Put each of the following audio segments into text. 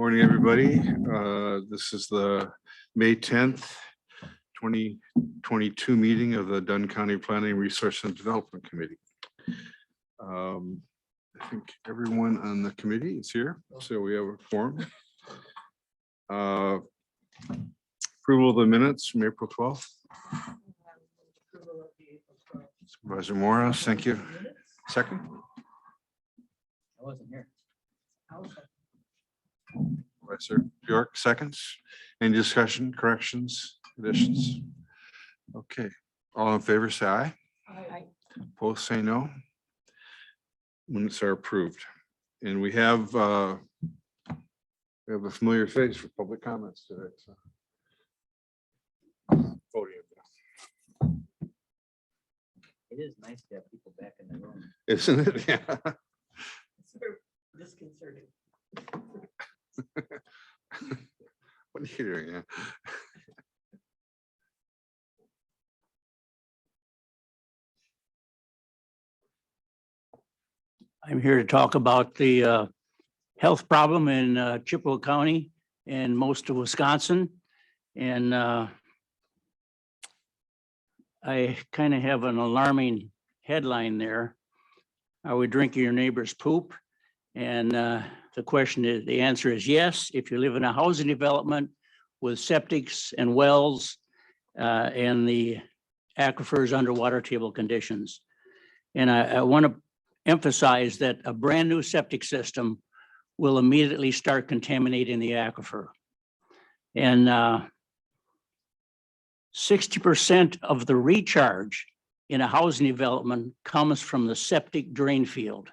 Morning, everybody. This is the May 10th, 2022 meeting of the Dunn County Planning, Resource and Development Committee. I think everyone on the committee is here, so we have a quorum. Approval of the minutes from April 12th. Supervisor Morris, thank you. Second? I wasn't here. Supervisor York, seconds. Any discussion, corrections, additions? Okay, all in favor, say aye. Aye. Opposed, say no. Minutes are approved. And we have a familiar face for public comments today. So. Podium. It is nice to have people back in the room. Isn't it? Yeah. It's very disconcerting. What are you doing? Yeah. I'm here to talk about the health problem in Chippewa County and most of Wisconsin. And I kind of have an alarming headline there. Are we drinking your neighbor's poop? And the question is, the answer is yes. If you live in a housing development with septics and wells and the aquifers under water table conditions. And I want to emphasize that a brand new septic system will immediately start contaminating the aquifer. And 60% of the recharge in a housing development comes from the septic drain field.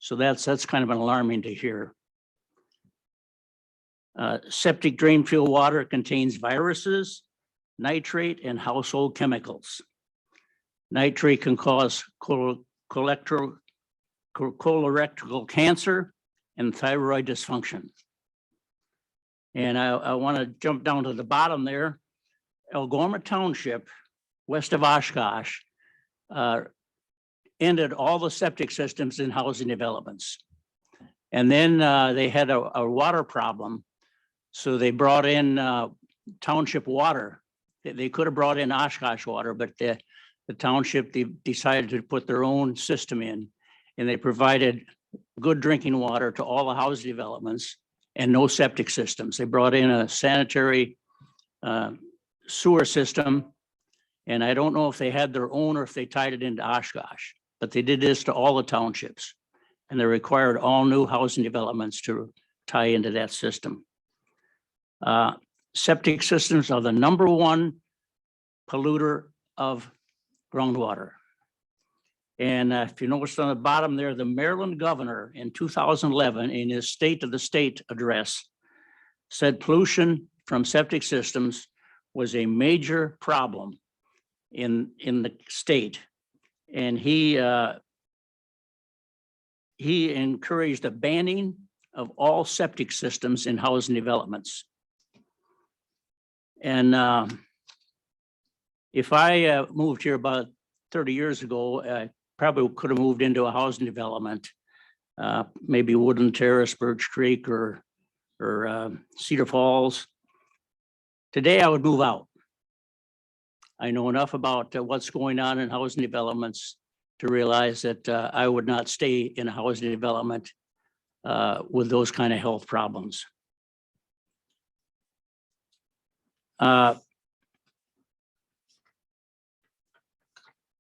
So that's kind of an alarming to hear. Septic drain field water contains viruses, nitrate, and household chemicals. Nitrate can cause colorectal cancer and thyroid dysfunction. And I want to jump down to the bottom there. Algoma Township, west of Oshkosh, ended all the septic systems in housing developments. And then they had a water problem. So they brought in township water. They could have brought in Oshkosh water, but the township decided to put their own system in, and they provided good drinking water to all the housing developments and no septic systems. They brought in a sanitary sewer system, and I don't know if they had their own or if they tied it into Oshkosh, but they did this to all the townships, and they required all new housing developments to tie into that system. Septic systems are the #1 polluter of groundwater. And if you notice on the bottom there, the Maryland governor in 2011 in his State of the State address said pollution from septic systems was a major problem in the state. And he encouraged the banning of all septic systems in housing developments. And if I moved here about 30 years ago, I probably could have moved into a housing development, maybe Woodland Terrace, Birch Creek, or Cedar Falls. Today, I would move out. I know enough about what's going on in housing developments to realize that I would not stay in a housing development with those kind of health problems. I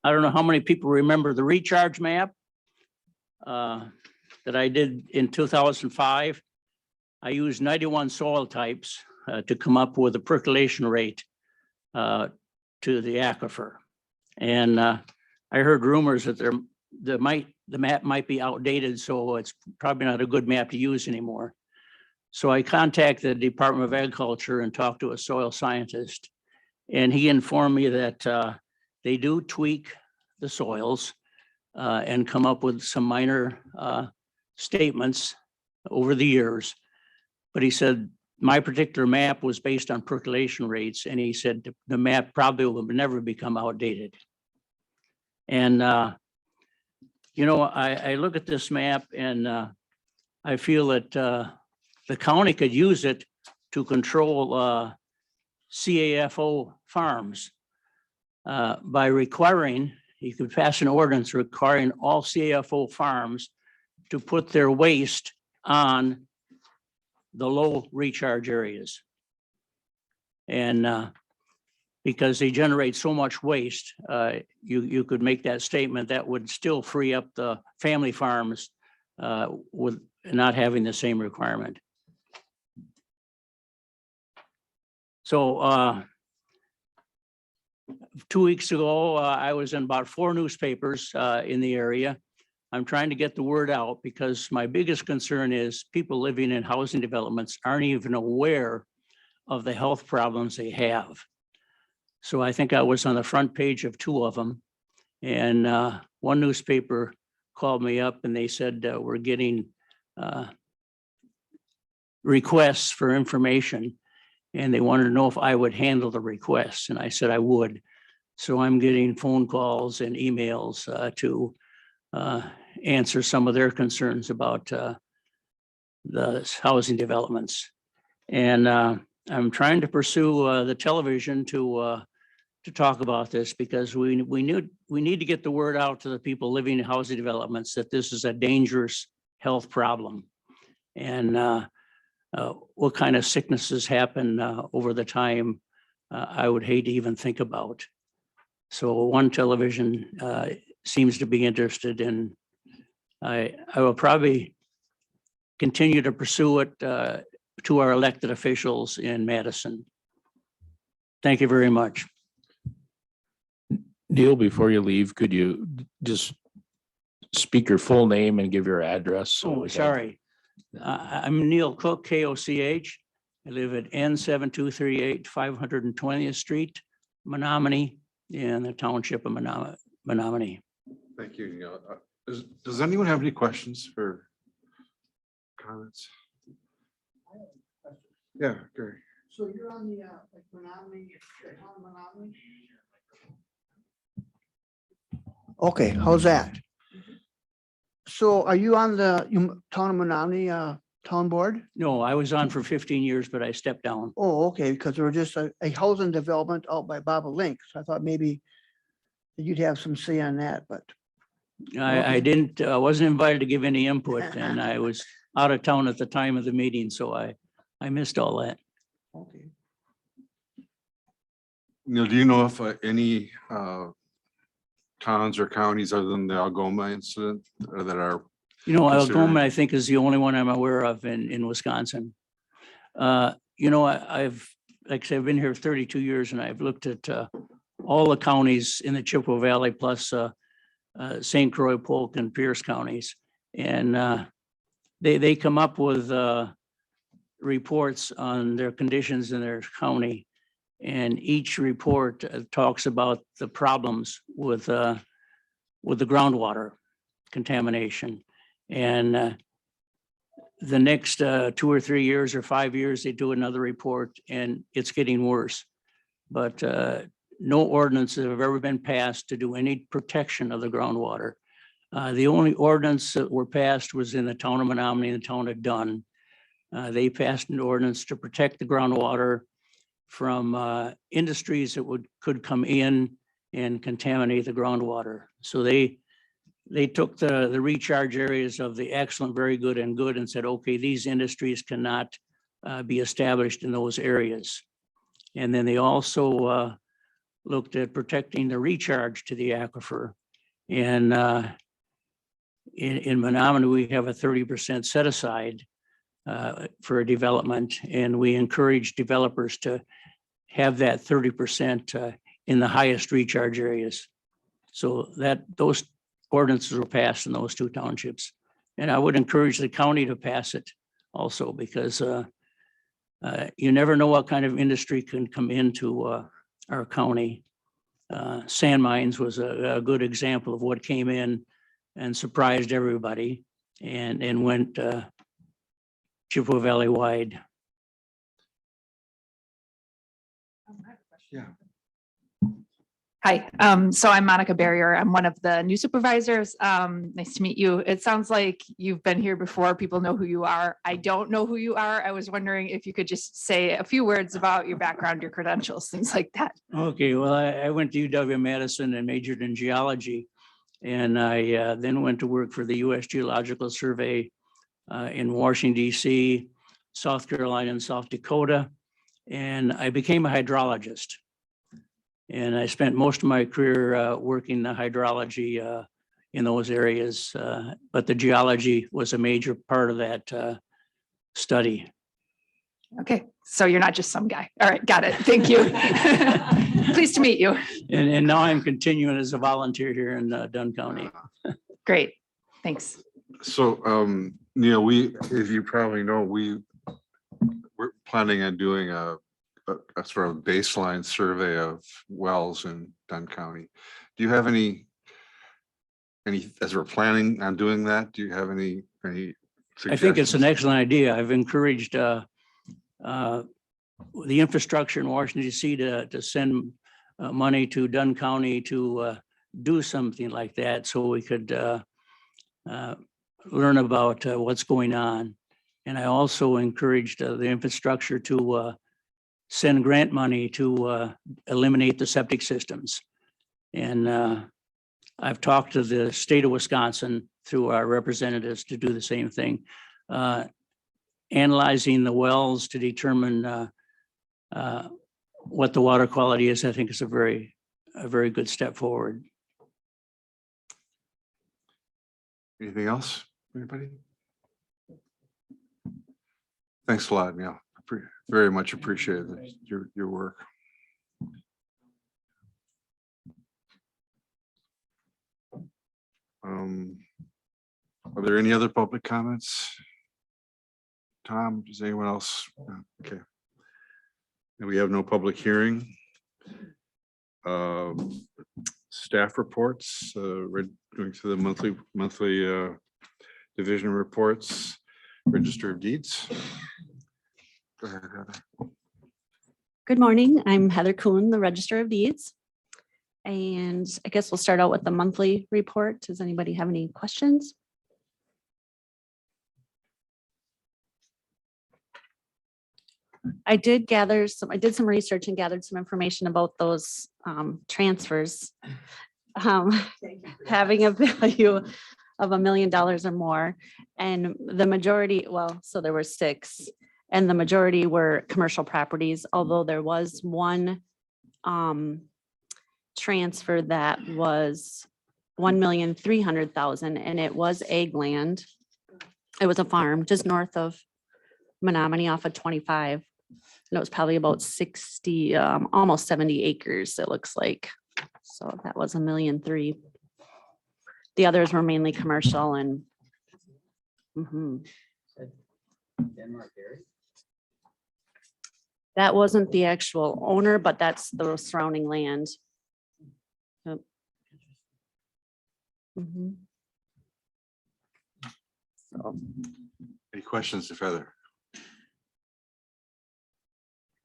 don't know how many people remember the recharge map that I did in 2005. I used 91 soil types to come up with a percolation rate to the aquifer. And I heard rumors that the map might be outdated, so it's probably not a good map to use anymore. So I contacted the Department of Agriculture and talked to a soil scientist, and he informed me that they do tweak the soils and come up with some minor statements over the years. But he said, my particular map was based on percolation rates, and he said the map probably will never become outdated. And, you know, I look at this map and I feel that the county could use it to control CAFO farms by requiring, you could pass an ordinance requiring all CAFO farms to put their waste on the low recharge areas. And because they generate so much waste, you could make that statement that would still free up the family farms with not having the same requirement. So 2 weeks ago, I was in about 4 newspapers in the area. I'm trying to get the word out because my biggest concern is people living in housing developments aren't even aware of the health problems they have. So I think I was on the front page of 2 of them. And one newspaper called me up and they said, we're getting requests for information. And they wanted to know if I would handle the requests. And I said I would. So I'm getting phone calls and emails to answer some of their concerns about the housing developments. And I'm trying to pursue the television to talk about this because we need to get the word out to the people living in housing developments that this is a dangerous health problem. And what kind of sicknesses happen over the time, I would hate to even think about. So one television seems to be interested in, I will probably continue to pursue it to our elected officials in Madison. Thank you very much. Neil, before you leave, could you just speak your full name and give your address? So Oh, we have- sorry. I'm Neil Cook, KOCH. I live at N7238 520th Street, Menominee, in the township of Menominee. Thank you, Neil. Does anyone have any questions or comments? Yeah, Gary. So you're on the, like Menominee, the town of Menominee? Okay, how's that? So are you on the town of Menominee, town board? No, I was on for 15 years, but I stepped down. Oh, okay, because there was just a housing development out by Baba Link, so I thought maybe you'd have some say on that, but. I didn't, wasn't invited to give any input and I was out of town at the time of the meeting, so I missed all that. Okay. Neil, do you know if any towns or counties other than the Algoma incident that are? You know, Considering- Algoma, I think, is the only one I'm aware of in Wisconsin. You know, I've, like I said, I've been here 32 years and I've looked at all the counties in the Chippewa Valley plus St. Croix, Polk and Pierce counties. And they come up with reports on their conditions in their county. And each report talks about the problems with the groundwater contamination. And the next 2 or 3 years or 5 years, they do another report and it's getting worse. But no ordinances have ever been passed to do any protection of the groundwater. The only ordinance that were passed was in the town of Menominee and the town of Dunn. They passed an ordinance to protect the groundwater from industries that could come in and contaminate the groundwater. So they took the recharge areas of the excellent, very good, and good and said, okay, these industries cannot be established in those areas. And then they also looked at protecting the recharge to the aquifer. And in Menominee, we have a 30% set aside for a development, and we encourage developers to have that 30% in the highest recharge areas. So that those ordinances were passed in those 2 townships. And I would encourage the county to pass it also because you never know what kind of industry can come into our county. Sand mines was a good example of what came in and surprised everybody and went Chippewa Valley wide. Yeah. Hi, so I'm Monica Barrier. I'm one of the new supervisors. Nice to meet you. It sounds like you've been here before. People know who you are. I don't know who you are. I was wondering if you could just say a few words about your background, your credentials, things like that. Okay, well, I went to UW-Madison and majored in geology. And I then went to work for the U.S. Geological Survey in Washington, DC, South Carolina, and South Dakota. And I became a hydrologist. And I spent most of my career working the hydrology in those areas, but the geology was a major part of that study. Okay, so you're not just some guy. All right, got it. Thank you. Pleased to meet you. And now I'm continuing as a volunteer here in Dunn County. Great, thanks. So, Neil, as you probably know, we're planning on doing a sort of baseline survey of wells in Dunn County. Do you have any, as we're planning on doing that, do you have any I think it's an suggestions? excellent idea. I've encouraged the infrastructure in Washington DC to send money to Dunn County to do something like that, so we could learn about what's going on. And I also encouraged the infrastructure to send grant money to eliminate the septic systems. And I've talked to the state of Wisconsin through our representatives to do the same thing. Analyzing the wells to determine what the water quality is, I think is a very good step forward. Anything else, anybody? Thanks a lot, Neil. Very much appreciate your work. Are there any other public comments? Tom, does anyone else? Okay. And we have no public hearing. Staff reports, we're going through the monthly division reports, Register of Deeds. Go ahead, Heather. Good morning. I'm Heather Kuhn, the Register of Deeds. And I guess we'll start out with the monthly report. Does anybody have any questions? I did some research and gathered some information about those transfers having a value of $1 million or more. And the majority, so there were 6. And the majority were commercial properties, although there was one transfer that was $1,300,000, and it was ag land. It was a farm just north of Menominee off of 25. And it was probably about 60, almost 70 acres, it looks like. So that was $1.3 million. The others were mainly commercial and Denmark area. that wasn't the actual owner, but that's the surrounding land. Yep. So, Any questions of Heather?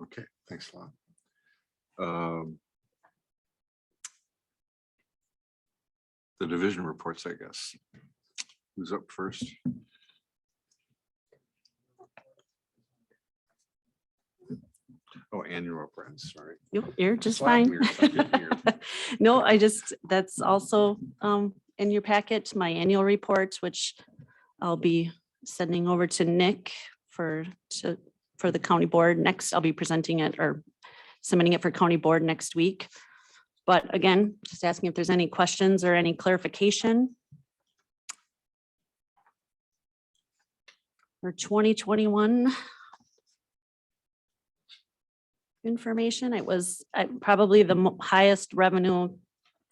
Okay, thanks a lot. The division reports, I guess. Who's up first? Oh, annual reports, sorry. you're just Slap fine. me or something here. No, that's also in your packet, my annual report, which I'll be sending over to Nick for the county board next. I'll be presenting it or submitting it for county board next week. But again, just asking if there's any questions or any clarification. For 2021 information, it was probably the highest revenue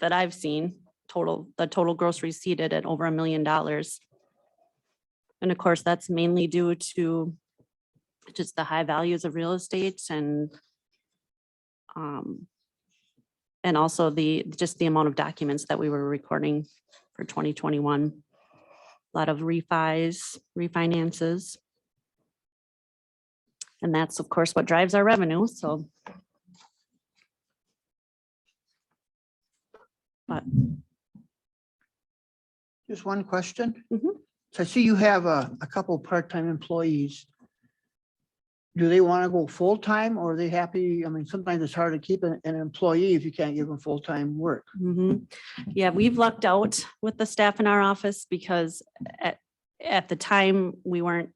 that I've seen. The total gross receipted at over $1 million. And of course, that's mainly due to just the high values of real estate and also just the amount of documents that we were recording for 2021. A lot of refinances. And that's of course what drives our revenue. So But Just one question. Mhm. So I see you have a couple part-time employees. Do they want to go full-time or are they happy? I mean, sometimes it's hard to keep an employee if you can't give them full-time work. Yeah, we've lucked out with the staff in our office because at the time we weren't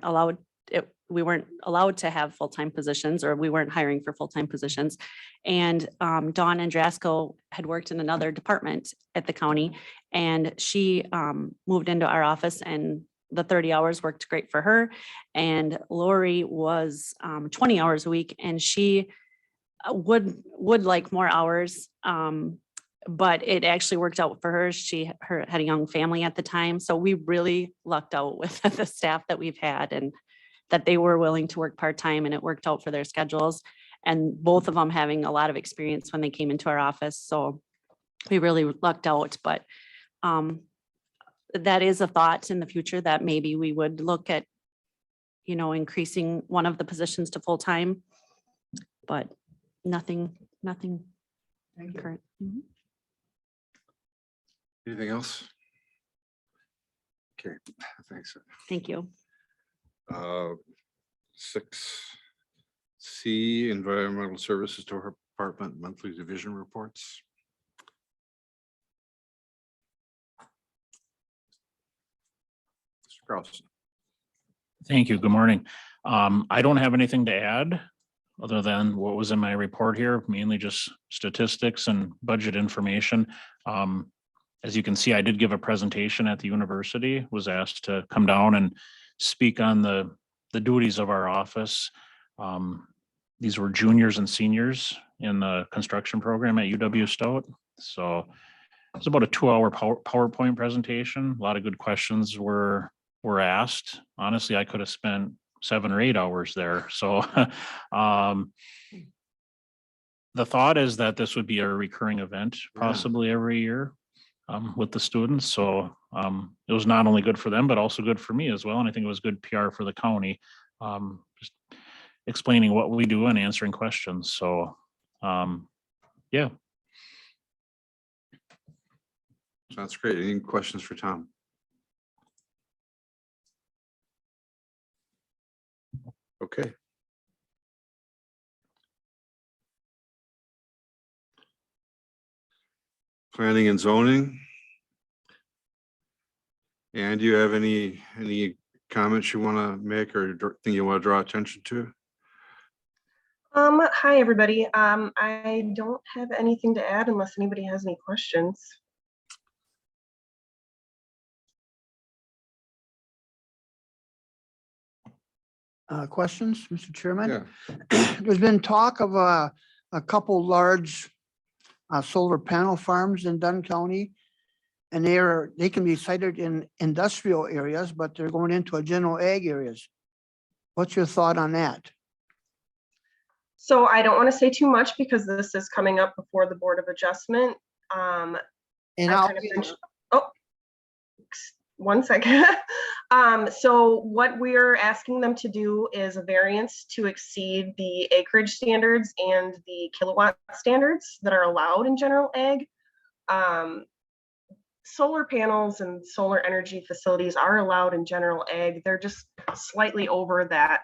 allowed to have full-time positions, or we weren't hiring for full-time positions. And Dawn Andrasco had worked in another department at the county, and she moved into our office, and the 30 hours worked great for her. And Lori was 20 hours a week, and she would like more hours. But it actually worked out for her. She had a young family at the time. So we really lucked out with the staff that we've had, and that they were willing to work part-time, and it worked out for their schedules. And both of them having a lot of experience when they came into our office. So we really lucked out, but that is a thought in the future that maybe we would look at, increasing one of the positions to full-time, but nothing current. Mhm. Anything else? Okay, thanks. Thank you. 6C, Environmental Services Department Monthly Division Reports. Mr. Carlson. Thank you. Good morning. I don't have anything to add other than what was in my report here, mainly just statistics and budget information. As you can see, I did give a presentation at the university, was asked to come down and speak on the duties of our office. These were juniors and seniors in the construction program at UW Stout. So it was about a 2-hour PowerPoint presentation. A lot of good questions were asked. Honestly, I could have spent 7 or 8 hours there. So the thought is that this would be a recurring event, possibly every year with the students. So it was not only good for them, but also good for me as well. And I think it was good PR for the county, just explaining what we do and answering questions. So yeah. Sounds great. Any questions for Tom? Okay. Planning and zoning. And do you have any comments you want to make or thing you want to draw attention to? Hi, everybody. I don't have anything to add unless anybody has any questions. Questions, Mr. Chairman? Yeah. There's been talk of a couple large solar panel farms in Dunn County. And they can be sited in industrial areas, but they're going into a general ag areas. What's your thought on that? So I don't want to say too much because this is coming up before the Board of Adjustment. And I kind of mentioned, oh, one second. So what we're asking them to do is a variance to exceed the acreage standards and the kilowatt standards that are allowed in general ag. Solar panels and solar energy facilities are allowed in general ag. They're just slightly over that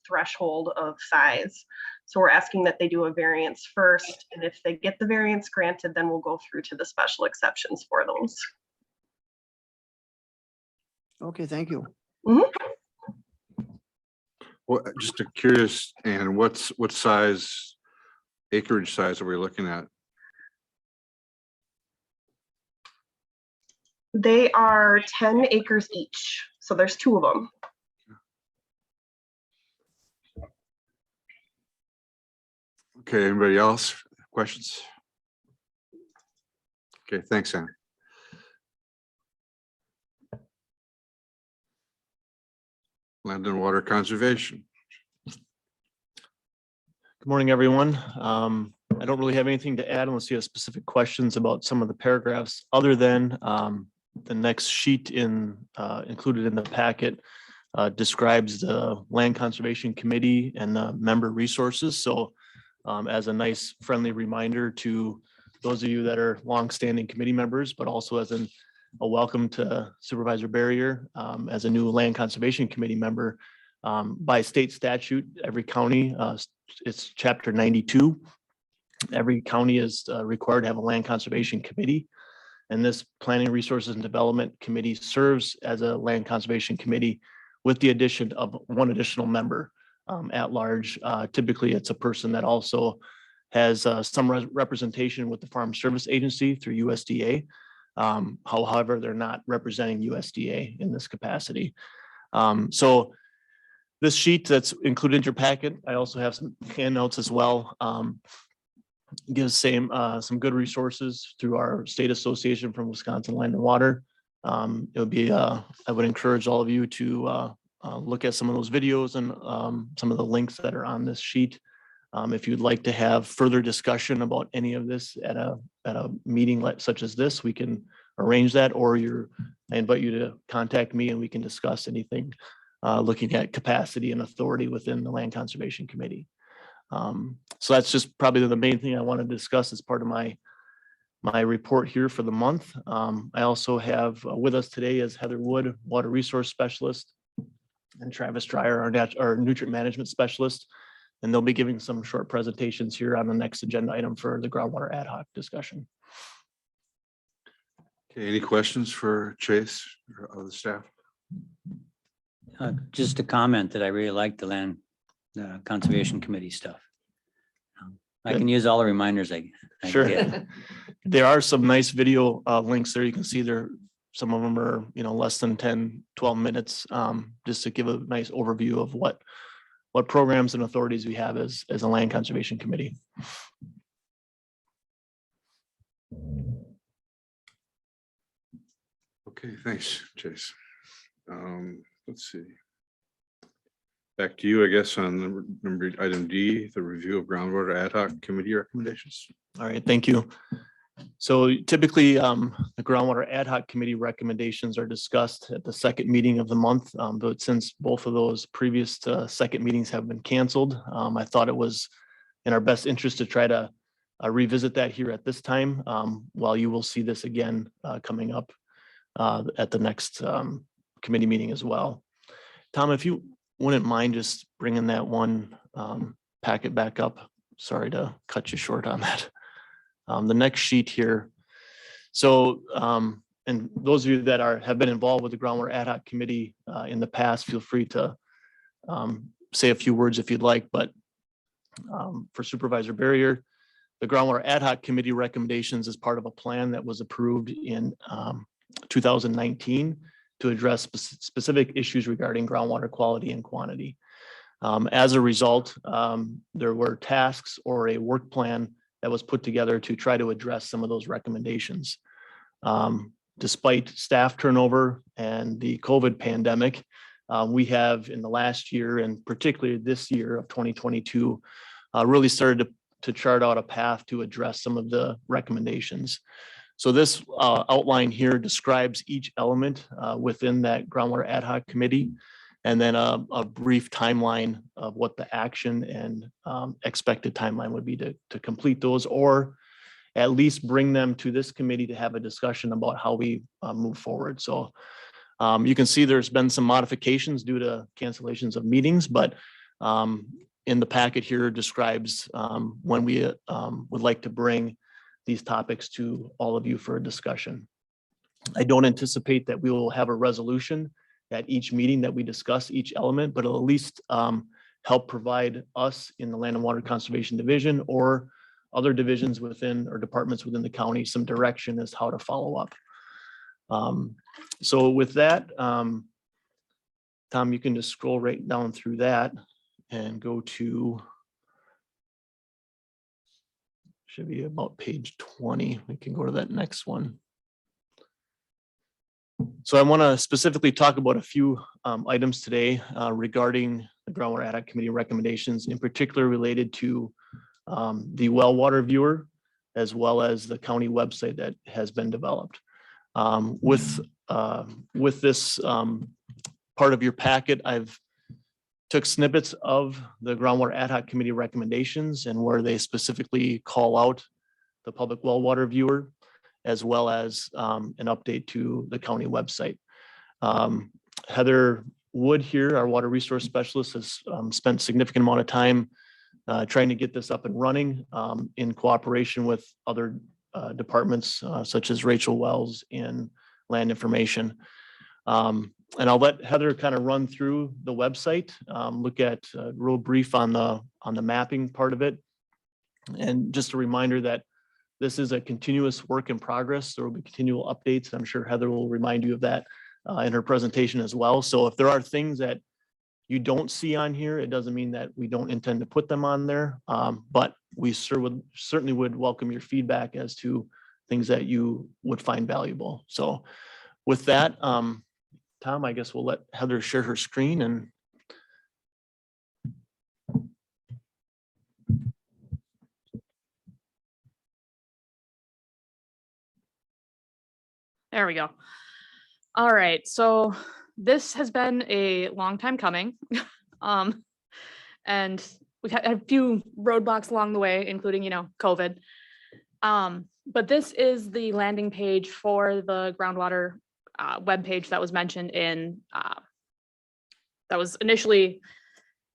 threshold of size. So we're asking that they do a variance first. And if they get the variance granted, then we'll go through to the special exceptions for those. okay, thank you. Well, just curious, and what size, acreage size are we looking at? They are 10 acres each. So there's 2 of them. Okay, anybody else? Questions? Okay, thanks, Ann. Land and Water Conservation. Good morning, everyone. I don't really have anything to add unless you have specific questions about some of the paragraphs, other than the next sheet included in the packet describes the Land Conservation Committee and the member resources. So as a nice friendly reminder to those of you that are longstanding committee members, but also as a welcome to Supervisor Barrier as a new Land Conservation Committee member. By state statute, every county, it's chapter 92. Every county is required to have a land conservation committee. And this Planning, Resources and Development Committee serves as a land conservation committee with the addition of one additional member at large. Typically, it's a person that also has some representation with the Farm Service Agency through USDA. However, they're not representing USDA in this capacity. So this sheet that's included in your packet, I also have some handouts as well. Gives some good resources through our state association from Wisconsin Land and Water. It would be, I would encourage all of you to look at some of those videos and some of the links that are on this sheet. If you'd like to have further discussion about any of this at a meeting such as this, we can arrange that, or I invite you to contact me and we can discuss anything looking at capacity and authority within the Land Conservation Committee. So that's just probably the main thing I want to discuss as part of my report here for the month. I also have with us today is Heather Wood, Water Resource Specialist, and Travis Dreyer, our Nutrient Management Specialist. And they'll be giving some short presentations here on the next agenda item for the groundwater ad hoc discussion. Okay, any questions for Chase or other staff? Just a comment that I really like the Land Conservation Committee stuff. I can use all the reminders I Sure. get. There are some nice video links there. You can see there, some of them are, less than 10, 12 minutes, just to give a nice overview of what programs and authorities we have as a Land Conservation Committee. Okay, thanks, Chase. Let's see. Back to you, I guess, on number item D, the review of groundwater ad hoc committee recommendations. All right, thank you. So typically, the groundwater ad hoc committee recommendations are discussed at the second meeting of the month. But since both of those previous second meetings have been canceled, I thought it was in our best interest to try to revisit that here at this time, while you will see this again coming up at the next committee meeting as well. Tom, if you wouldn't mind just bringing that one packet back up. Sorry to cut you short on that. The next sheet here. So, and those of you that have been involved with the Groundwater Ad Hoc Committee in the past, feel free to say a few words if you'd like, but for Supervisor Barrier, the Groundwater Ad Hoc Committee recommendations is part of a plan that was approved in 2019 to address specific issues regarding groundwater quality and quantity. As a result, there were tasks or a work plan that was put together to try to address some of those recommendations. Despite staff turnover and the COVID pandemic, we have in the last year, and particularly this year of 2022, really started to chart out a path to address some of the recommendations. So this outline here describes each element within that groundwater ad hoc committee, and then a brief timeline of what the action and expected timeline would be to complete those, or at least bring them to this committee to have a discussion about how we move forward. So you can see there's been some modifications due to cancellations of meetings, but in the packet here describes when we would like to bring these topics to all of you for a discussion. I don't anticipate that we will have a resolution at each meeting that we discuss each element, but it'll at least help provide us in the Land and Water Conservation Division or other divisions within or departments within the county some direction as how to follow up. So with that, Tom, you can just scroll right down through that and go to, should be about page 20. We can go to that next one. So I want to specifically talk about a few items today regarding the Groundwater Ad Hoc Committee recommendations, in particular related to the well water viewer, as well as the county website that has been developed. With this part of your packet, I've took snippets of the Groundwater Ad Hoc Committee recommendations and where they specifically call out the public well water viewer, as well as an update to the county website. Heather Wood here, our water resource specialist, has spent significant amount of time trying to get this up and running in cooperation with other departments such as Rachel Wells in land information. And I'll let Heather kind of run through the website, look at real brief on the mapping part of it. And just a reminder that this is a continuous work in progress. There will be continual updates. I'm sure Heather will remind you of that in her presentation as well. So if there are things that you don't see on here, it doesn't mean that we don't intend to put them on there. But we certainly would welcome your feedback as to things that you would find valuable. So with that, Tom, I guess we'll let Heather share her screen and There we go. All right, so this has been a long time coming. And we've had a few roadblocks along the way, including, COVID. But this is the landing page for the groundwater webpage that was mentioned in, that was initially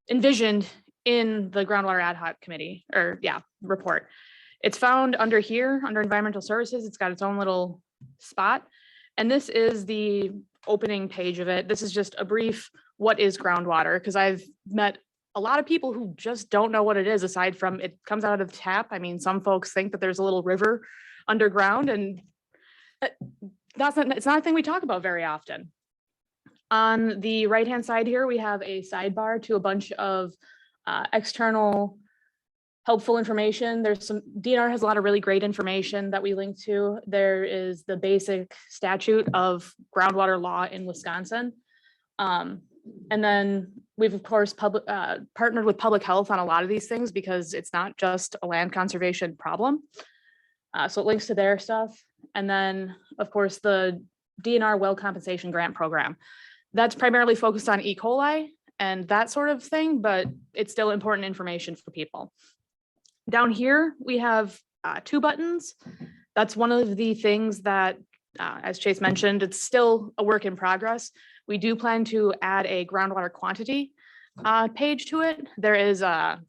envisioned in the groundwater ad hoc committee report. It's found under here, under environmental services. It's got its own little spot. And this is the opening page of it. This is just a brief, what is groundwater? Because I've met a lot of people who just don't know what it is, aside from it comes out of the tap. I mean, some folks think that there's a little river underground, and it's not a thing we talk about very often. On the right-hand side here, we have a sidebar to a bunch of external helpful information. There's some, DNR has a lot of really great information that we link to. There is the basic statute of groundwater law in Wisconsin. And then we've, of course, partnered with public health on a lot of these things because it's not just a land conservation problem. So it links to their stuff. And then, of course, the DNR well compensation grant program. That's primarily focused on E. coli and that sort of thing, but it's still important information for people. Down here, we have 2 buttons. That's one of the things that, as Chase mentioned, it's still a work in progress. We do plan to add a groundwater quantity page to it. There is, I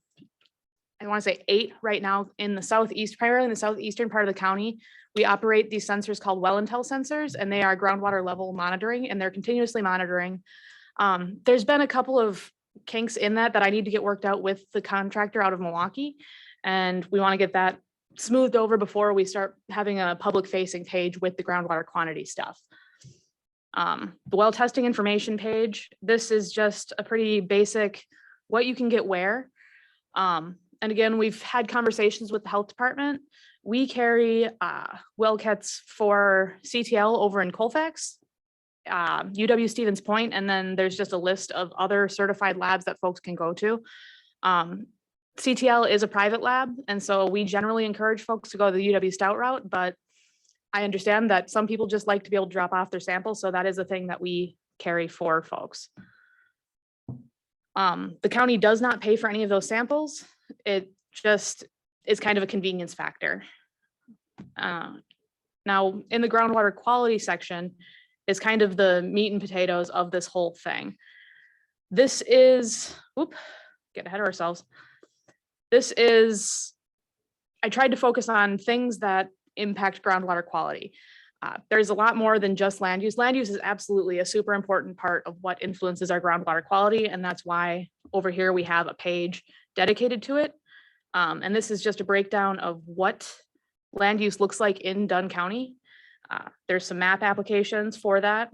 want to say 8 right now in the southeast, primarily in the southeastern part of the county. We operate these sensors called well intel sensors, and they are groundwater level monitoring, and they're continuously monitoring. There's been a couple of kinks in that I need to get worked out with the contractor out of Milwaukee. And we want to get that smoothed over before we start having a public facing page with the groundwater quantity stuff. The well testing information page, this is just a pretty basic what you can get where. And again, we've had conversations with the health department. We carry well kits for CTL over in Colfax, UW Stevens Point, and then there's just a list of other certified labs that folks can go to. CTL is a private lab, and so we generally encourage folks to go the UW Stout route, but I understand that some people just like to be able to drop off their samples, so that is a thing that we carry for folks. The county does not pay for any of those samples. It just is kind of a convenience factor. Now, in the groundwater quality section is kind of the meat and potatoes of this whole thing. This is, get ahead of ourselves. This is, I tried to focus on things that impact groundwater quality. There's a lot more than just land use. Land use is absolutely a super important part of what influences our groundwater quality. And that's why over here we have a page dedicated to it. And this is just a breakdown of what land use looks like in Dunn County. There's some map applications for that.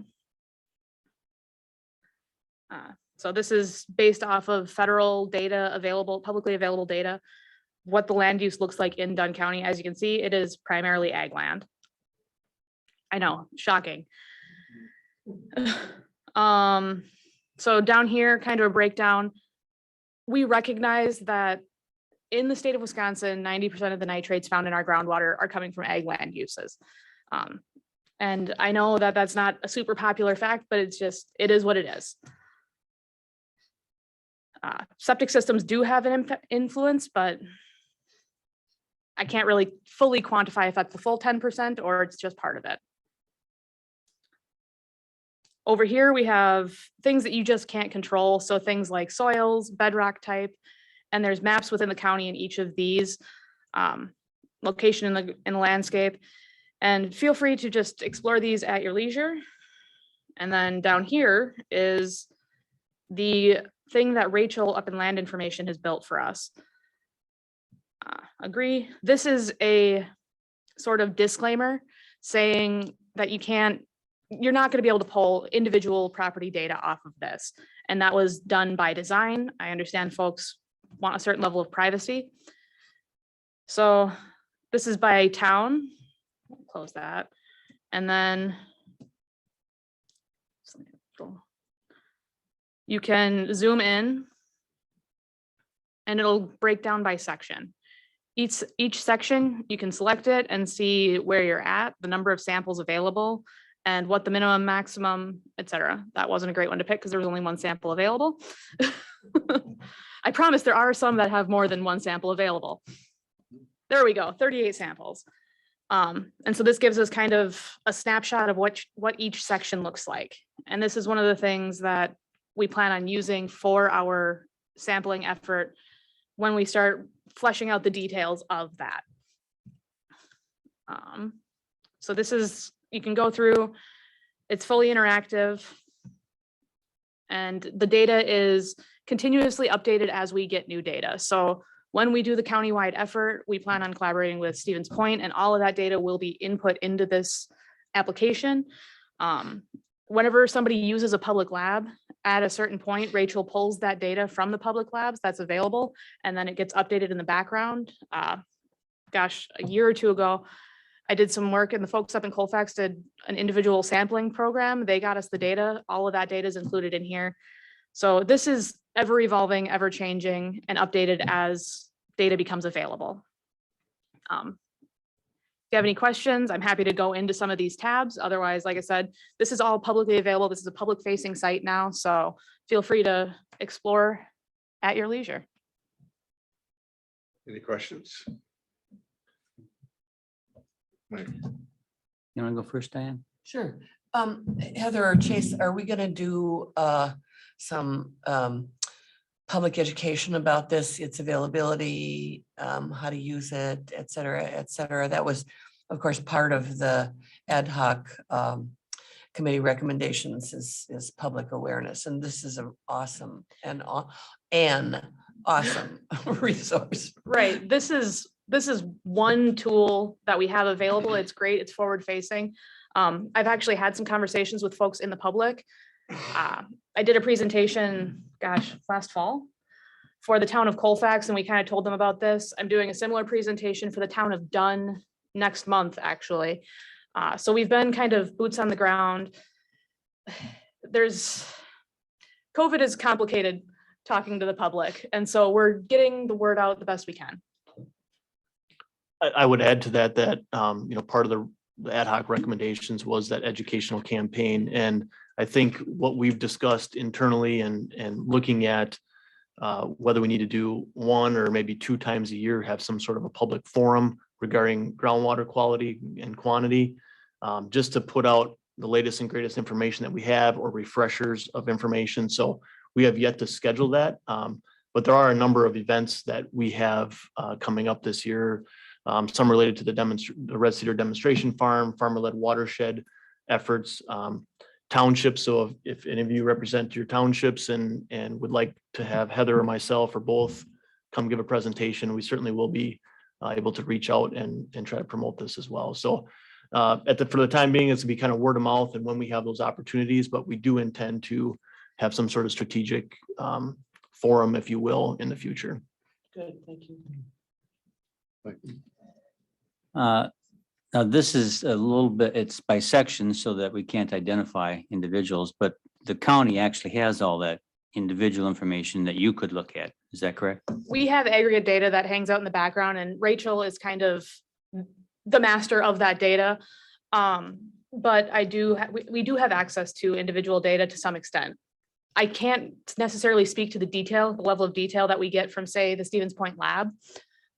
So this is based off of federal data available, publicly available data, what the land use looks like in Dunn County. As you can see, it is primarily ag land. I know, shocking. So down here, kind of a breakdown. We recognize that in the state of Wisconsin, 90% of the nitrates found in our groundwater are coming from ag land uses. And I know that that's not a super popular fact, but it's just, it is what it is. Septic systems do have an influence, but I can't really fully quantify if that's the full 10% or it's just part of it. Over here, we have things that you just can't control. So things like soils, bedrock type, and there's maps within the county in each of these, location in the landscape. And feel free to just explore these at your leisure. And then down here is the thing that Rachel up in Land Information has built for us. Agree. This is a sort of disclaimer saying that you're not going to be able to pull individual property data off of this. And that was done by design. I understand folks want a certain level of privacy. So this is by town. Close that. And then you can zoom in and it'll break down by section. Each section, you can select it and see where you're at, the number of samples available, and what the minimum, maximum, etc. That wasn't a great one to pick because there was only one sample available. I promise there are some that have more than one sample available. There we go, 38 samples. And so this gives us kind of a snapshot of what each section looks like. And this is one of the things that we plan on using for our sampling effort when we start fleshing out the details of that. So this is, you can go through, it's fully interactive. And the data is continuously updated as we get new data. So when we do the countywide effort, we plan on collaborating with Stevens Point, and all of that data will be input into this application. Whenever somebody uses a public lab, at a certain point, Rachel pulls that data from the public labs that's available, and then it gets updated in the background. Gosh, a year or two ago, I did some work, and the folks up in Colfax did an individual sampling program. They got us the data. All of that data is included in here. So this is ever evolving, ever changing, and updated as data becomes available. If you have any questions, I'm happy to go into some of these tabs. Otherwise, like I said, this is all publicly available. This is a public facing site now, so feel free to explore at your leisure. Any questions? Mike? You want to go first, Diane? Sure. Heather or Chase, are we gonna do some public education about this, its availability, how to use it, et cetera, et cetera? That was, of course, part of the ad hoc committee recommendations is public awareness. And this is an awesome and an awesome resource. Right. This is one tool that we have available. It's great. It's forward facing. I've actually had some conversations with folks in the public. I did a presentation, gosh, last fall for the town of Colfax, and we kind of told them about this. I'm doing a similar presentation for the town of Dunn next month, actually. So we've been kind of boots on the ground. COVID is complicated talking to the public, and so we're getting the word out the best we can. I would add to that, part of the ad hoc recommendations was that educational campaign. And I think what we've discussed internally and looking at whether we need to do one or maybe 2 times a year, have some sort of a public forum regarding groundwater quality and quantity, just to put out the latest and greatest information that we have or refreshers of information. So we have yet to schedule that. But there are a number of events that we have coming up this year. Some related to the Red Cedar Demonstration Farm, farmer-led watershed efforts, townships. So if any of you represent your townships and would like to have Heather or myself or both come give a presentation, we certainly will be able to reach out and try to promote this as well. So for the time being, it's gonna be kind of word of mouth and when we have those opportunities, but we do intend to have some sort of strategic forum, if you will, in the future. Good, thank you. Now this is a little bit, it's by section so that we can't identify individuals, but the county actually has all that individual information that you could look at. Is that correct? We have aggregate data that hangs out in the background, and Rachel is kind of the master of that data. But we do have access to individual data to some extent. I can't necessarily speak to the level of detail that we get from, say, the Stevens Point lab,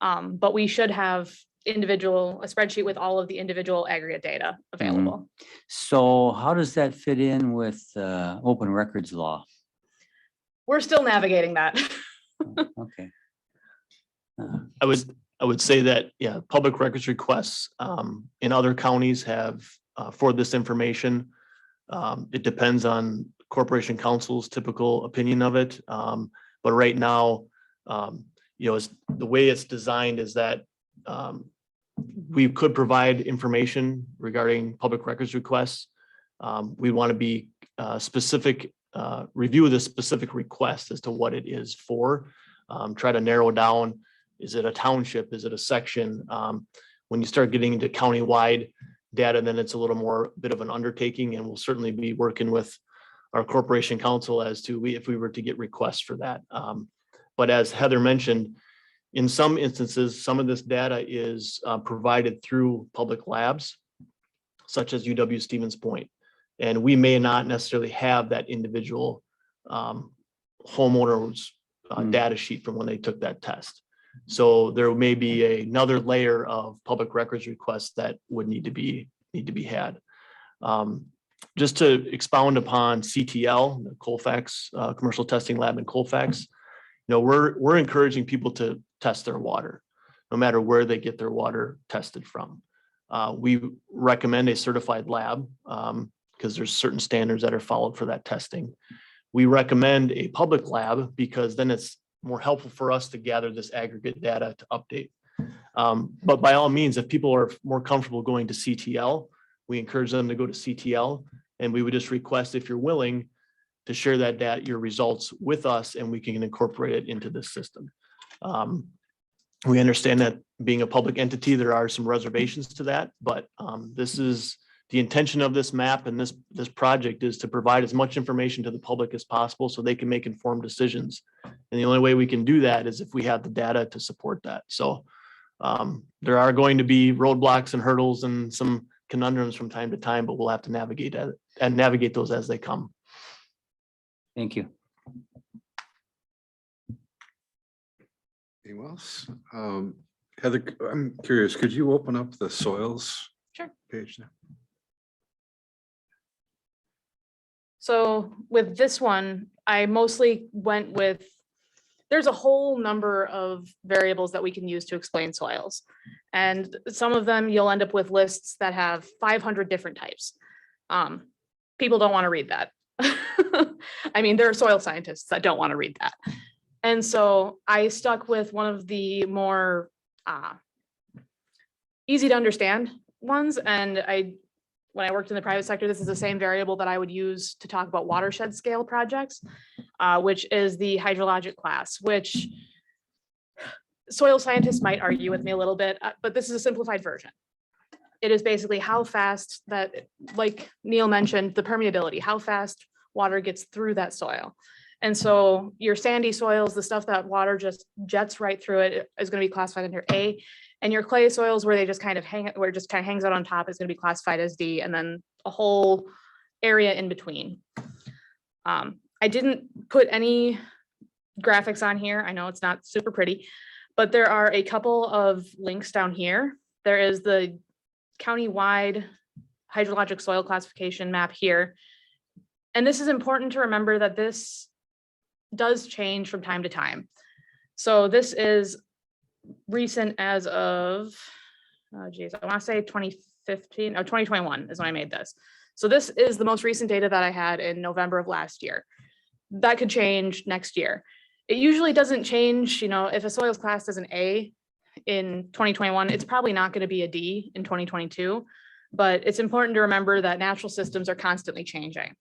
but we should have a spreadsheet with all of the individual aggregate data available. So how does that fit in with open records law? We're still navigating that. Okay. I would say that, yeah, public records requests in other counties have for this information. It depends on Corporation Council's typical opinion of it. But right now, the way it's designed is that we could provide information regarding public records requests. We want to be specific, review the specific request as to what it is for, try to narrow down. Is it a township? Is it a section? When you start getting into countywide data, then it's a little more bit of an undertaking, and we'll certainly be working with our Corporation Council as to if we were to get requests for that. But as Heather mentioned, in some instances, some of this data is provided through public labs, such as UW Stevens Point. And we may not necessarily have that individual homeowner's data sheet from when they took that test. So there may be another layer of public records requests that would need to be had. Just to expound upon CTL, the Colfax Commercial Testing Lab in Colfax, we're encouraging people to test their water, no matter where they get their water tested from. We recommend a certified lab because there's certain standards that are followed for that testing. We recommend a public lab because then it's more helpful for us to gather this aggregate data to update. But by all means, if people are more comfortable going to CTL, we encourage them to go to CTL, and we would just request, if you're willing, to share that data, your results with us, and we can incorporate it into this system. We understand that being a public entity, there are some reservations to that, but this is the intention of this map, and this project is to provide as much information to the public as possible so they can make informed decisions. And the only way we can do that is if we have the data to support that. So there are going to be roadblocks and hurdles and some conundrums from time to time, but we'll have to navigate those as they come. Thank you. Anyone else? Heather, I'm curious, could you open up the soils Sure. page now? So with this one, I mostly went with, there's a whole number of variables that we can use to explain soils. And some of them you'll end up with lists that have 500 different types. People don't want to read that. I mean, there are soil scientists that don't want to read that. And so I stuck with one of the more easy to understand ones. And when I worked in the private sector, this is the same variable that I would use to talk about watershed scale projects, which is the hydrologic class, which soil scientists might argue with me a little bit, but this is a simplified version. It is basically how fast that, like Neil mentioned, the permeability, how fast water gets through that soil. And so your sandy soils, the stuff that water just jets right through it, is going to be classified under A. And your clay soils, where they just kind of where it just kind of hangs out on top, is going to be classified as D, and then a whole area in between. I didn't put any graphics on here. I know it's not super pretty, but there are a couple of links down here. There is the county-wide hydrologic soil classification map here. And this is important to remember that this does change from time to time. So this is recent as of, I want to say 2015 or 2021 is when I made this. So this is the most recent data that I had in November of last year. That could change next year. It usually doesn't change, if a soil is classed as an A in 2021, it's probably not going to be a D in 2022, but it's important to remember that natural systems are constantly changing.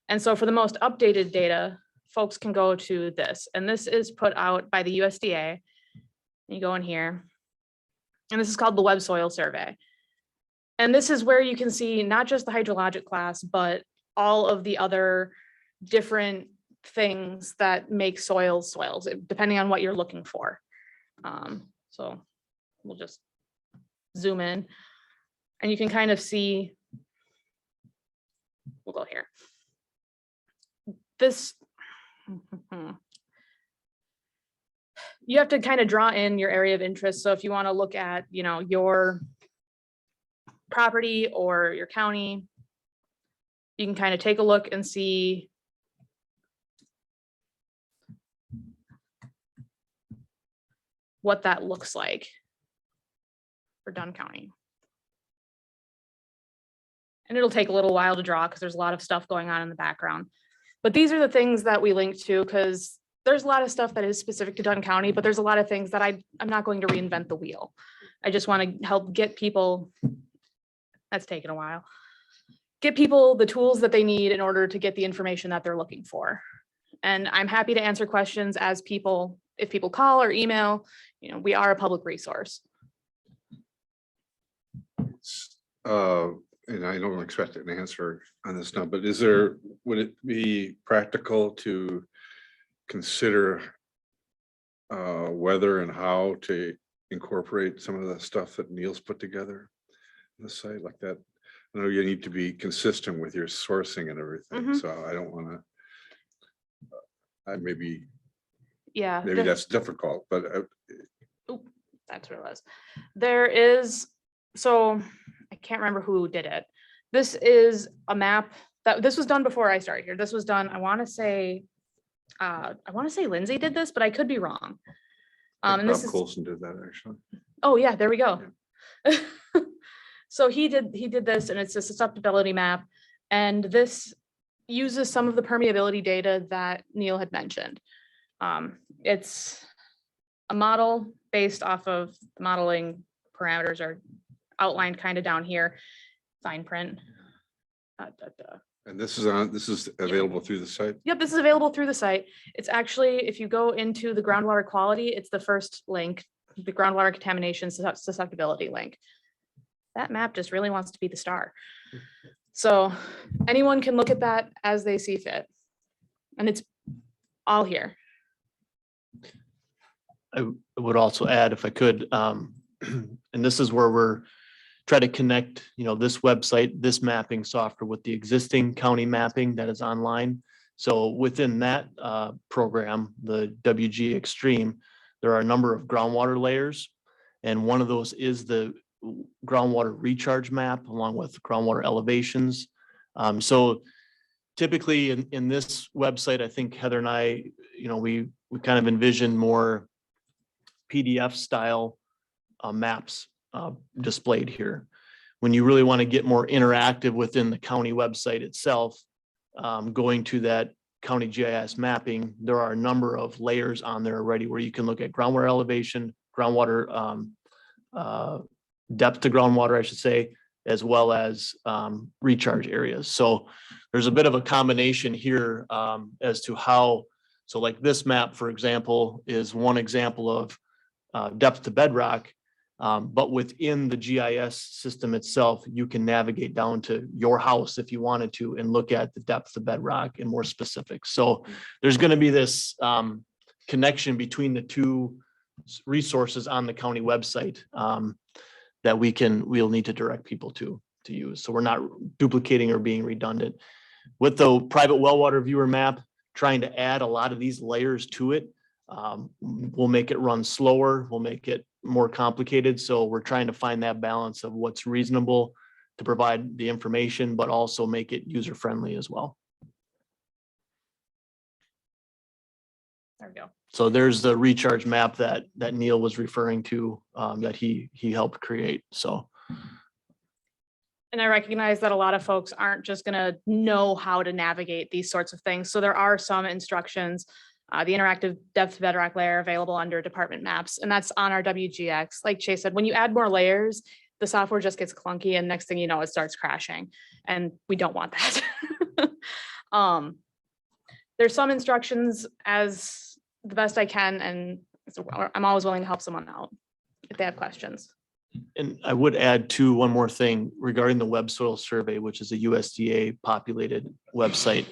And so for the most updated data, folks can go to this, and this is put out by the USDA. You go in here, and this is called the Web Soil Survey. And this is where you can see not just the hydrologic class, but all of the other different things that make soils, depending on what you're looking for. So we'll just zoom in, and you can kind of see, we'll go here. you have to kind of draw in your area of interest. So if you want to look at, you know, your property or your county, you can kind of take a look and see what that looks like for Dunn County. And it'll take a little while to draw because there's a lot of stuff going on in the background. But these are the things that we link to, because there's a lot of stuff that is specific to Dunn County, but there's a lot of things that I'm not going to reinvent the wheel. I just want to help get people, that's taken a while, get people the tools that they need in order to get the information that they're looking for. And I'm happy to answer questions as people, if people call or email, you know, we are a public resource. And I don't expect an answer on this now, but would it be practical to consider whether and how to incorporate some of the stuff that Neil's put together on the site like that? I know you need to be consistent with your sourcing and everything, so I don't want to, maybe that's difficult, but That's what it was. There is, so I can't remember who did it. This is a map this was done before I started here. This was done, I want to say Lindsay did this, but I could be wrong. And this Bob is, Colson did that actually. oh yeah, there we go. So he did this, and it's a susceptibility map. And this uses some of the permeability data that Neil had mentioned. It's a model based off of the modeling parameters are outlined kind of down here, fine print. And this is available through the site? Yep, this is available through the site. It's actually, if you go into the groundwater quality, it's the first link, the groundwater contamination susceptibility link. That map just really wants to be the star. So anyone can look at that as they see fit. And it's all here. I would also add, if I could, and this is where we're trying to connect, you know, this website, this mapping software with the existing county mapping that is online. So within that program, the WG Extreme, there are a number of groundwater layers. And one of those is the Groundwater Recharge Map along with groundwater elevations. So typically in this website, I think Heather and I, you know, we kind of envision more PDF style maps displayed here. When you really want to get more interactive within the county website itself, going to that county GIS mapping, there are a number of layers on there already where you can look at groundwater elevation, groundwater depth to groundwater, I should say, as well as recharge areas. So there's a bit of a combination here as to how, so like this map, for example, is one example of depth to bedrock, but within the GIS system itself, you can navigate down to your house if you wanted to and look at the depth of bedrock and more specific. So there's going to be this connection between the two resources on the county website that we'll need to direct people to use. So we're not duplicating or being redundant. With the private well water viewer map, trying to add a lot of these layers to it, we'll make it run slower, we'll make it more complicated. So we're trying to find that balance of what's reasonable to provide the information, but also make it user friendly as well. There we go. So there's the recharge map that Neil was referring to, that he helped create. So. And I recognize that a lot of folks aren't just going to know how to navigate these sorts of things. So there are some instructions, the interactive depth bedrock layer available under department maps, and that's on our WGX. Like Chase said, when you add more layers, the software just gets clunky, and next thing you know, it starts crashing, and we don't want that. There's some instructions as the best I can, and I'm always willing to help someone out if they have questions. And I would add too, one more thing regarding the web soil survey, which is a USDA populated website.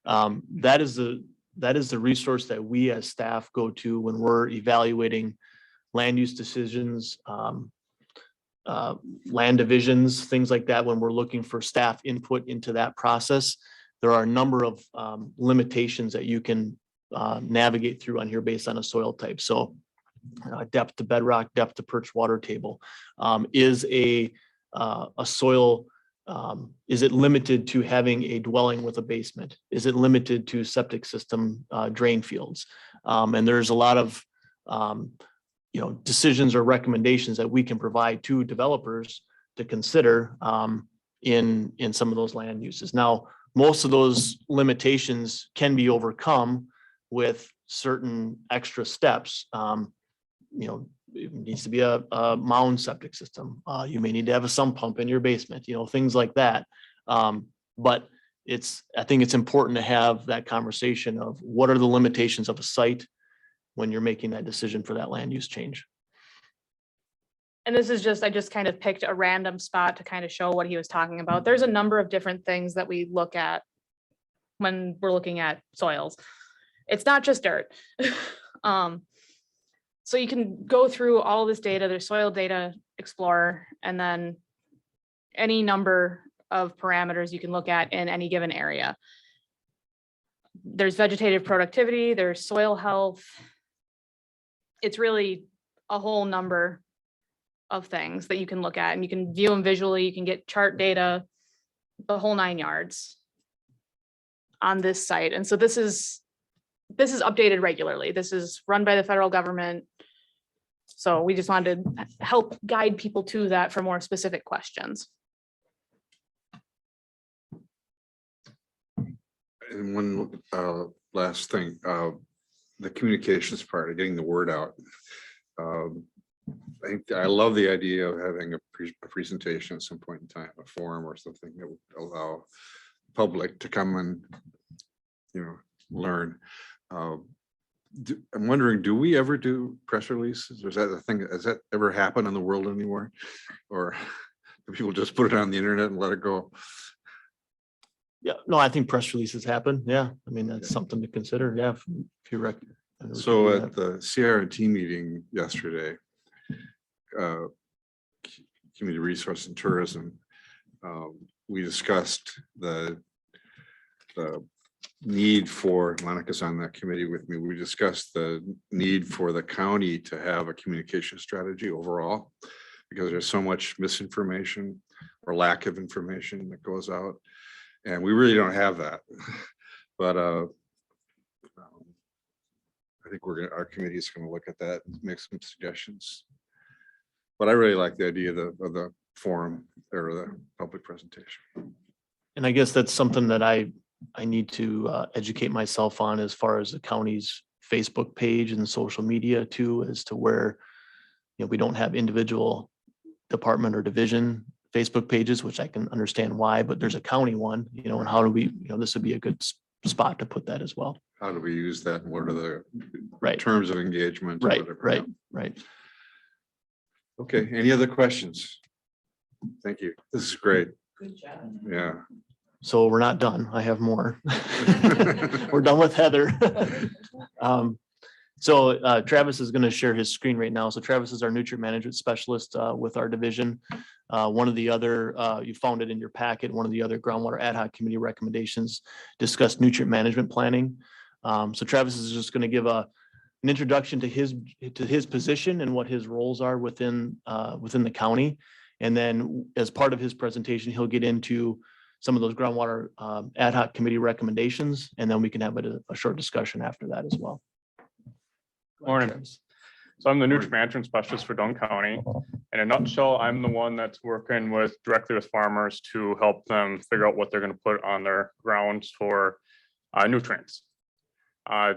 That is the resource that we as staff go to when we're evaluating land use decisions, land divisions, things like that. When we're looking for staff input into that process, there are a number of limitations that you can navigate through on here based on a soil type. So depth to bedrock, depth to perch water table. Is a soil, is it limited to having a dwelling with a basement? Is it limited to septic system drain fields? And there's a lot of decisions or recommendations that we can provide to developers to consider in some of those land uses. Now, most of those limitations can be overcome with certain extra steps. It needs to be a mound septic system. You may need to have a sump pump in your basement, things like that. But I think it's important to have that conversation of what are the limitations of a site when you're making that decision for that land use change. And this is just, I just kind of picked a random spot to kind of show what he was talking about. There's a number of different things that we look at when we're looking at soils. It's not just dirt. So you can go through all this data, there's Soil Data Explorer, and then any number of parameters you can look at in any given area. There's vegetative productivity, there's soil health. It's really a whole number of things that you can look at, and you can view them visually, you can get chart data, the whole 9 yards on this site. And so this is updated regularly. This is run by the federal government. So we just wanted to help guide people to that for more specific questions. And one last thing, the communications part of getting the word out. I love the idea of having a presentation at some point in time, a forum or something that would allow public to come and learn. I'm wondering, do we ever do press releases? Is that a thing? Has that ever happened in the world anymore? Or do people just put it on the internet and let it go? Yeah, no, I think press releases happen. Yeah, I mean, that's something to consider. Yeah, if you reckon. So at the CRT meeting yesterday, Community Resource and Tourism, we discussed the need for, Monica's on that committee with me, we discussed the need for the county to have a communication strategy overall, because there's so much misinformation or lack of information that goes out, and we really don't have that. But I think our committee is going to look at that and make some suggestions. But I really like the idea of the forum or the public presentation. And I guess that's something that I need to educate myself on, as far as the county's Facebook page and social media too, as to where, we don't have individual department or division Facebook pages, which I can understand why, but there's a county one, and how do we, this would be a good spot to put that as well. How do we use that? And what are the Right terms of engagement? Or Right, whatever? right, Yeah. right. Okay, any other questions? Thank you. This is great. Good job. Yeah. So we're not done. I have more. We're done with Heather. So Travis is going to share his screen right now. So Travis is our nutrient management specialist with our division. One of the other, you found it in your packet, one of the other groundwater ad hoc committee recommendations discussed nutrient management planning. So Travis is just going to give an introduction to his position and what his roles are within the county. And then as part of his presentation, he'll get into some of those groundwater ad hoc committee recommendations, and then we can have a short discussion after that as well. Morning. So I'm the nutrient management specialist for Dunn County. In a nutshell, I'm the one that's working directly with farmers to help them figure out what they're going to put on their grounds for nutrients.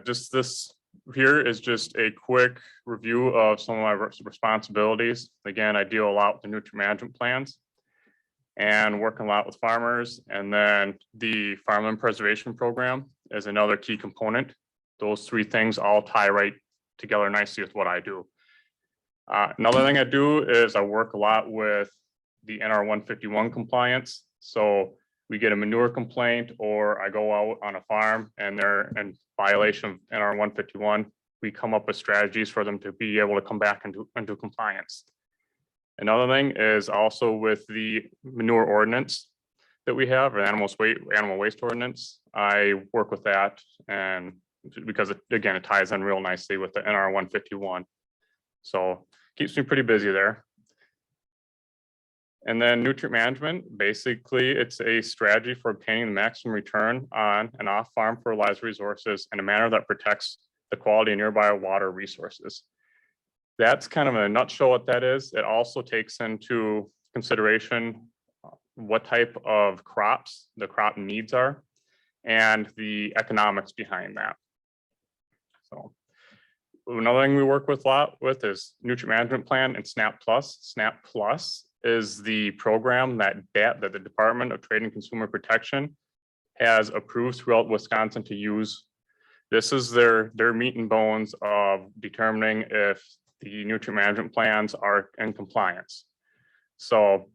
Just this here is just a quick review of some of my responsibilities. Again, I deal a lot with the nutrient management plans and working a lot with farmers. And then the Farmland Preservation Program is another key component. Those three things all tie right together nicely with what I do. Another thing I do is I work a lot with the NR 151 compliance. So we get a manure complaint, or I go out on a farm and they're in violation of NR 151. We come up with strategies for them to be able to come back into compliance. Another thing is also with the manure ordinance that we have, or animal waste ordinance. I work with that, and because again, it ties in real nicely with the NR 151. So keeps me pretty busy there. And then nutrient management, basically it's a strategy for obtaining the maximum return on and off farm fertilizer resources in a manner that protects the quality of nearby water resources. That's kind of in a nutshell what that is. It also takes into consideration what type of crops the crop needs are and the economics behind that. So another thing we work with a lot with is nutrient management plan and SNAP Plus. SNAP Plus is the program that the Department of Trade and Consumer Protection has approved throughout Wisconsin to use. This is their meat and bones of determining if the nutrient management plans are in compliance. So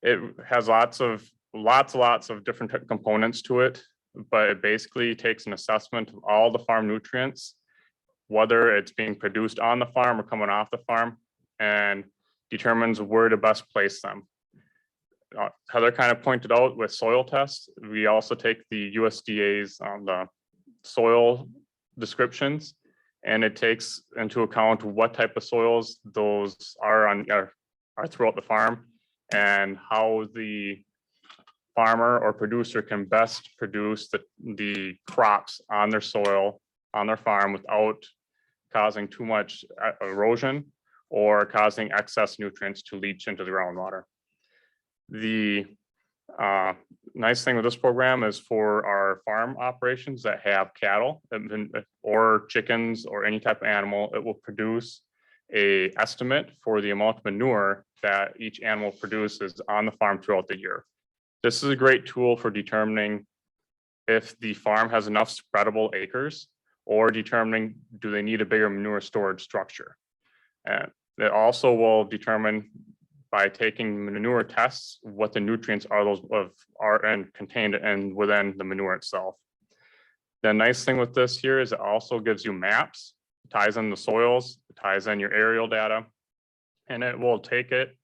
it has lots of different components to it, but it basically takes an assessment of all the farm nutrients, whether it's being produced on the farm or coming off the farm, and determines where to best place them. Heather kind of pointed out with soil tests, we also take the USDA's the soil descriptions, and it takes into account what type of soils those are throughout the farm and how the farmer or producer can best produce the crops on their soil, on their farm without causing too much erosion or causing excess nutrients to leach into the groundwater. The nice thing with this program is for our farm operations that have cattle or chickens or any type of animal, it will produce an estimate for the amount of manure that each animal produces on the farm throughout the year. This is a great tool for determining if the farm has enough spreadable acres or determining do they need a bigger manure storage structure. And it also will determine by taking manure tests what the nutrients are contained and within the manure itself. The nice thing with this here is it also gives you maps, ties in the soils, ties in your aerial data, and it will take it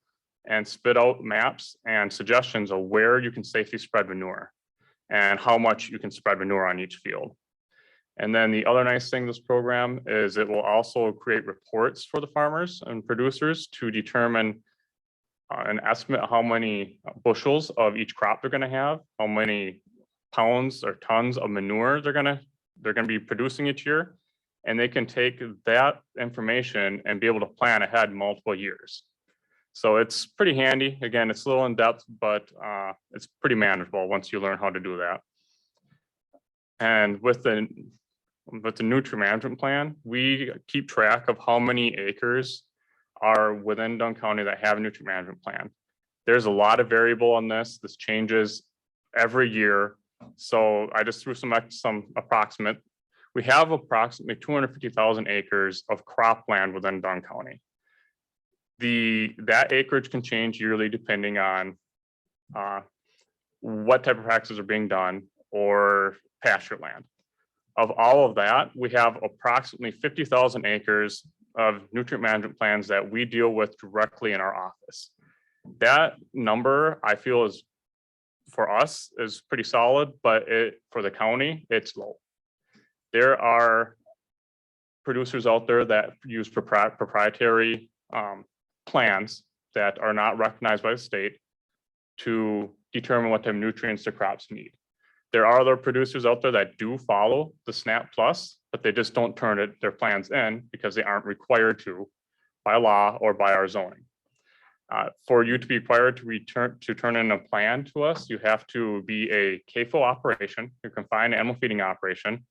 and spit out maps and suggestions of where you can safely spread manure and how much you can spread manure on each field. And then the other nice thing this program is it will also create reports for the farmers and producers to determine an estimate how many bushels of each crop they're going to have, how many pounds or tons of manure they're going to be producing each year, and they can take that information and be able to plan ahead multiple years. So it's pretty handy. Again, it's a little in depth, but it's pretty manageable once you learn how to do that. And with the nutrient management plan, we keep track of how many acres are within Dunn County that have a nutrient management plan. There's a lot of variable on this. This changes every year. So I just threw some approximate. We have approximately 250,000 acres of cropland within Dunn County. That acreage can change yearly depending on what type of practices are being done or pasture land. Of all of that, we have approximately 50,000 acres of nutrient management plans that we deal with directly in our office. That number I feel is for us is pretty solid, but for the county, it's low. There are producers out there that use proprietary plans that are not recognized by the state to determine what type of nutrients the crops need. There are other producers out there that do follow the SNAP Plus, but they just don't turn their plans in because they aren't required to by law or by our zoning. For you to be required to turn in a plan to us, you have to be a CAFO operation, a confined animal feeding operation,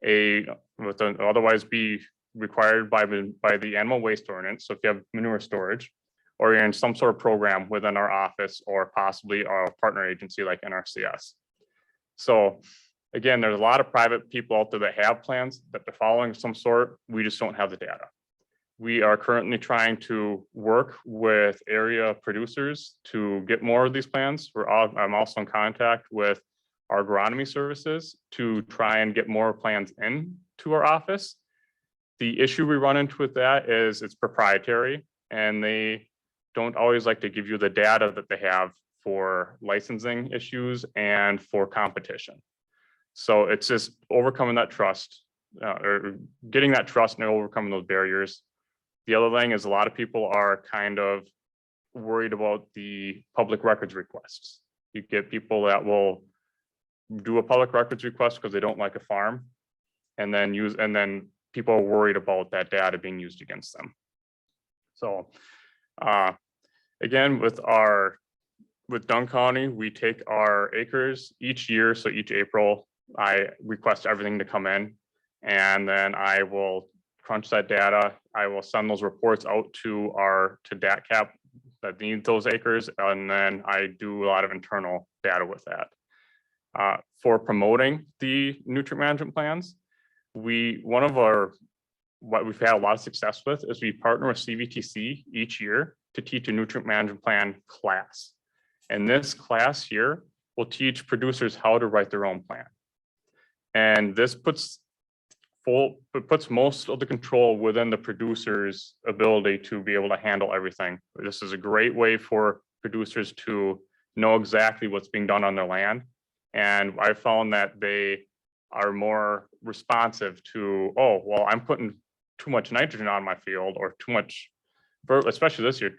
otherwise be required by the animal waste ordinance. So if you have manure storage, or you're in some sort of program within our office or possibly our partner agency like NRCS. So again, there's a lot of private people out there that have plans that they're following of some sort. We just don't have the data. We are currently trying to work with area producers to get more of these plans. I'm also in contact with our agronomy services to try and get more plans into our office. The issue we run into with that is it's proprietary and they don't always like to give you the data that they have for licensing issues and for competition. So it's just overcoming that trust or getting that trust and overcoming those barriers The other thing is a lot of people are kind of worried about the public records requests. You get people that will do a public records request because they don't like a farm, and then people are worried about that data being used against them. So again, with Dunn County, we take our acres each year. So each April, I request everything to come in, and then I will crunch that data. I will send those reports out to DATCAP that need those acres, and then I do a lot of internal data with that. For promoting the nutrient management plans, what we've had a lot of success with is we partner with CVTC each year to teach a nutrient management plan class. And this class here will teach producers how to write their own plan. And this puts most of the control within the producer's ability to be able to handle everything. This is a great way for producers to know exactly what's being done on their land. And I found that they are more responsive to, oh, well, I'm putting too much nitrogen on my field, or too much, especially this year,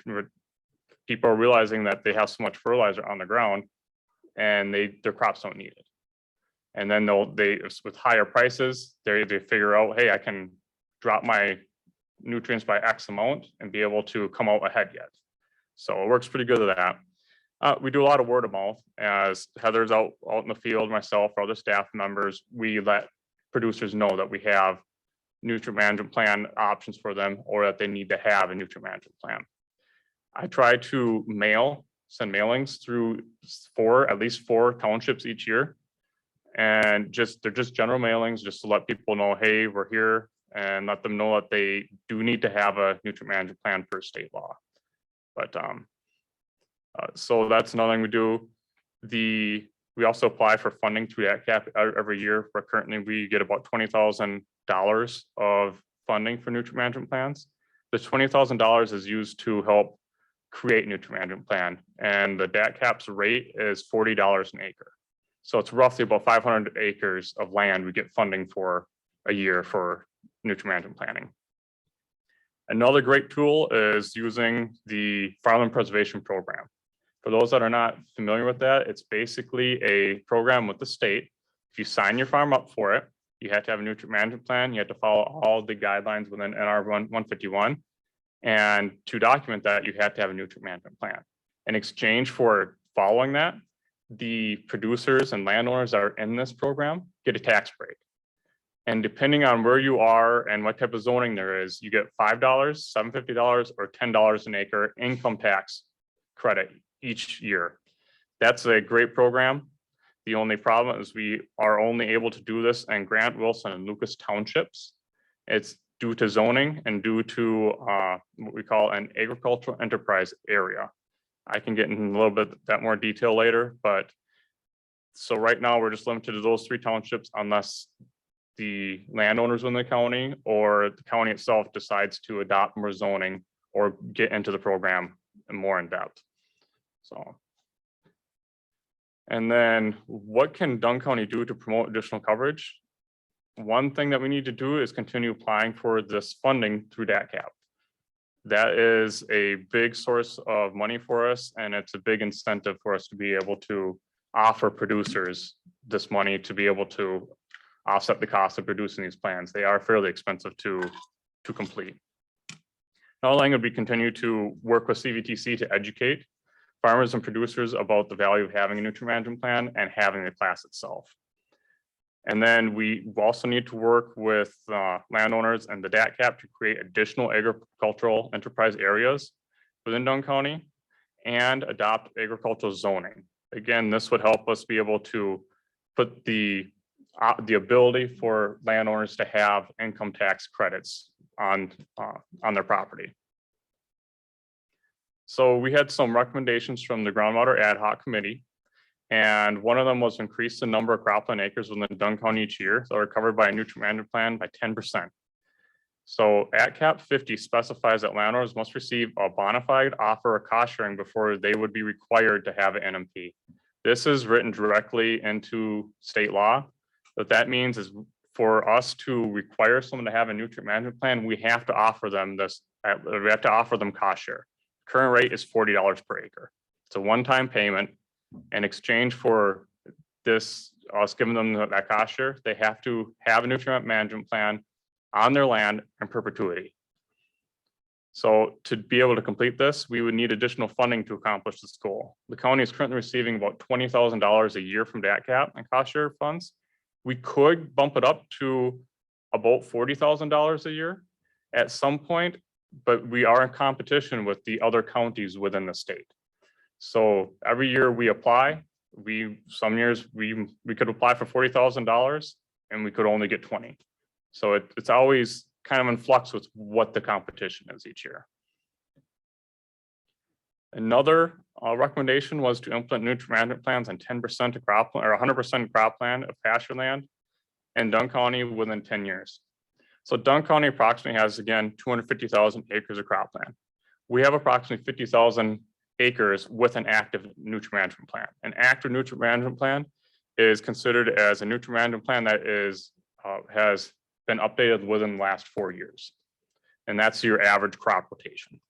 people are realizing that they have so much fertilizer on the ground and their crops don't need it. And then with higher prices, they figure out, hey, I can drop my nutrients by X amount and be able to come out ahead yet. So it works pretty good with that. We do a lot of word of mouth. As Heather's out in the field, myself or other staff members, we let producers know that we have nutrient management plan options for them, or that they need to have a nutrient management plan. I try to send mailings through at least four townships each year. And they're just general mailings, just to let people know, hey, we're here, and let them know that they do need to have a nutrient management plan per state law. But so that's another thing we do. We also apply for funding through DATCAP every year. Where currently we get about $20,000 of funding for nutrient management plans. The $20,000 is used to help create a nutrient management plan, and the DATCAP's rate is $40 an acre. So it's roughly about 500 acres of land we get funding for a year for nutrient management planning. Another great tool is using the Farmland Preservation Program. For those that are not familiar with that, it's basically a program with the state. If you sign your farm up for it, you have to have a nutrient management plan. You have to follow all the guidelines within NR 151. And to document that, you have to have a nutrient management plan. In exchange for following that, the producers and landowners that are in this program get a tax break. And depending on where you are and what type of zoning there is, you get $5, $750, or $10 an acre income tax credit each year. That's a great program. The only problem is we are only able to do this in Grant, Wilson, and Lucas townships. It's due to zoning and due to what we call an agricultural enterprise area. I can get in a little bit that more detail later, but so right now we're just limited to those three townships unless the landowners in the county or the county itself decides to adopt more zoning or get into the program more in depth. So, and then what can Dunn County do to promote additional coverage? One thing that we need to do is continue applying for this funding through DATCAP. That is a big source of money for us, and it's a big incentive for us to be able to offer producers this money to be able to offset the cost of producing these plans. They are fairly expensive to complete. Another thing would be continue to work with CVTC to educate farmers and producers about the value of having a nutrient management plan and having the class itself. And then we also need to work with landowners and the DATCAP to create additional agricultural enterprise areas within Dunn County and adopt agricultural zoning. Again, this would help us be able to put the ability for landowners to have income tax credits on their property. So we had some recommendations from the Groundwater Ad Hoc Committee, and one of them was increase the number of cropland acres within Dunn County each year that are covered by a nutrient management plan by 10%. So ATCAP 50 specifies that landowners must receive a bona fide offer or cost sharing before they would be required to have an NMP. This is written directly into state law. What that means is for us to require someone to have a nutrient management plan, we have to offer them this We have to offer them cost share. Current rate is $40 per acre. It's a one-time payment. In exchange for this, us giving them that cost share, they have to have a nutrient management plan on their land in perpetuity. So to be able to complete this, we would need additional funding to accomplish this goal. The county is currently receiving about $20,000 a year from DATCAP and cost share funds. We could bump it up to about $40,000 a year at some point, but we are in competition with the other counties within the state. So every year we apply, some years we could apply for $40,000 and we could only get 20. So it's always kind of in flux with what the competition is each year. Another recommendation was to implement nutrient management plans on 10% of crop or 100% cropland of pasture land in Dunn County within 10 years. So Dunn County approximately has, again, 250,000 acres of cropland. We have approximately 50,000 acres with an active nutrient management plan. An active nutrient management plan is considered as a nutrient management plan that has been updated within the last 4 years. And that's your average crop rotation.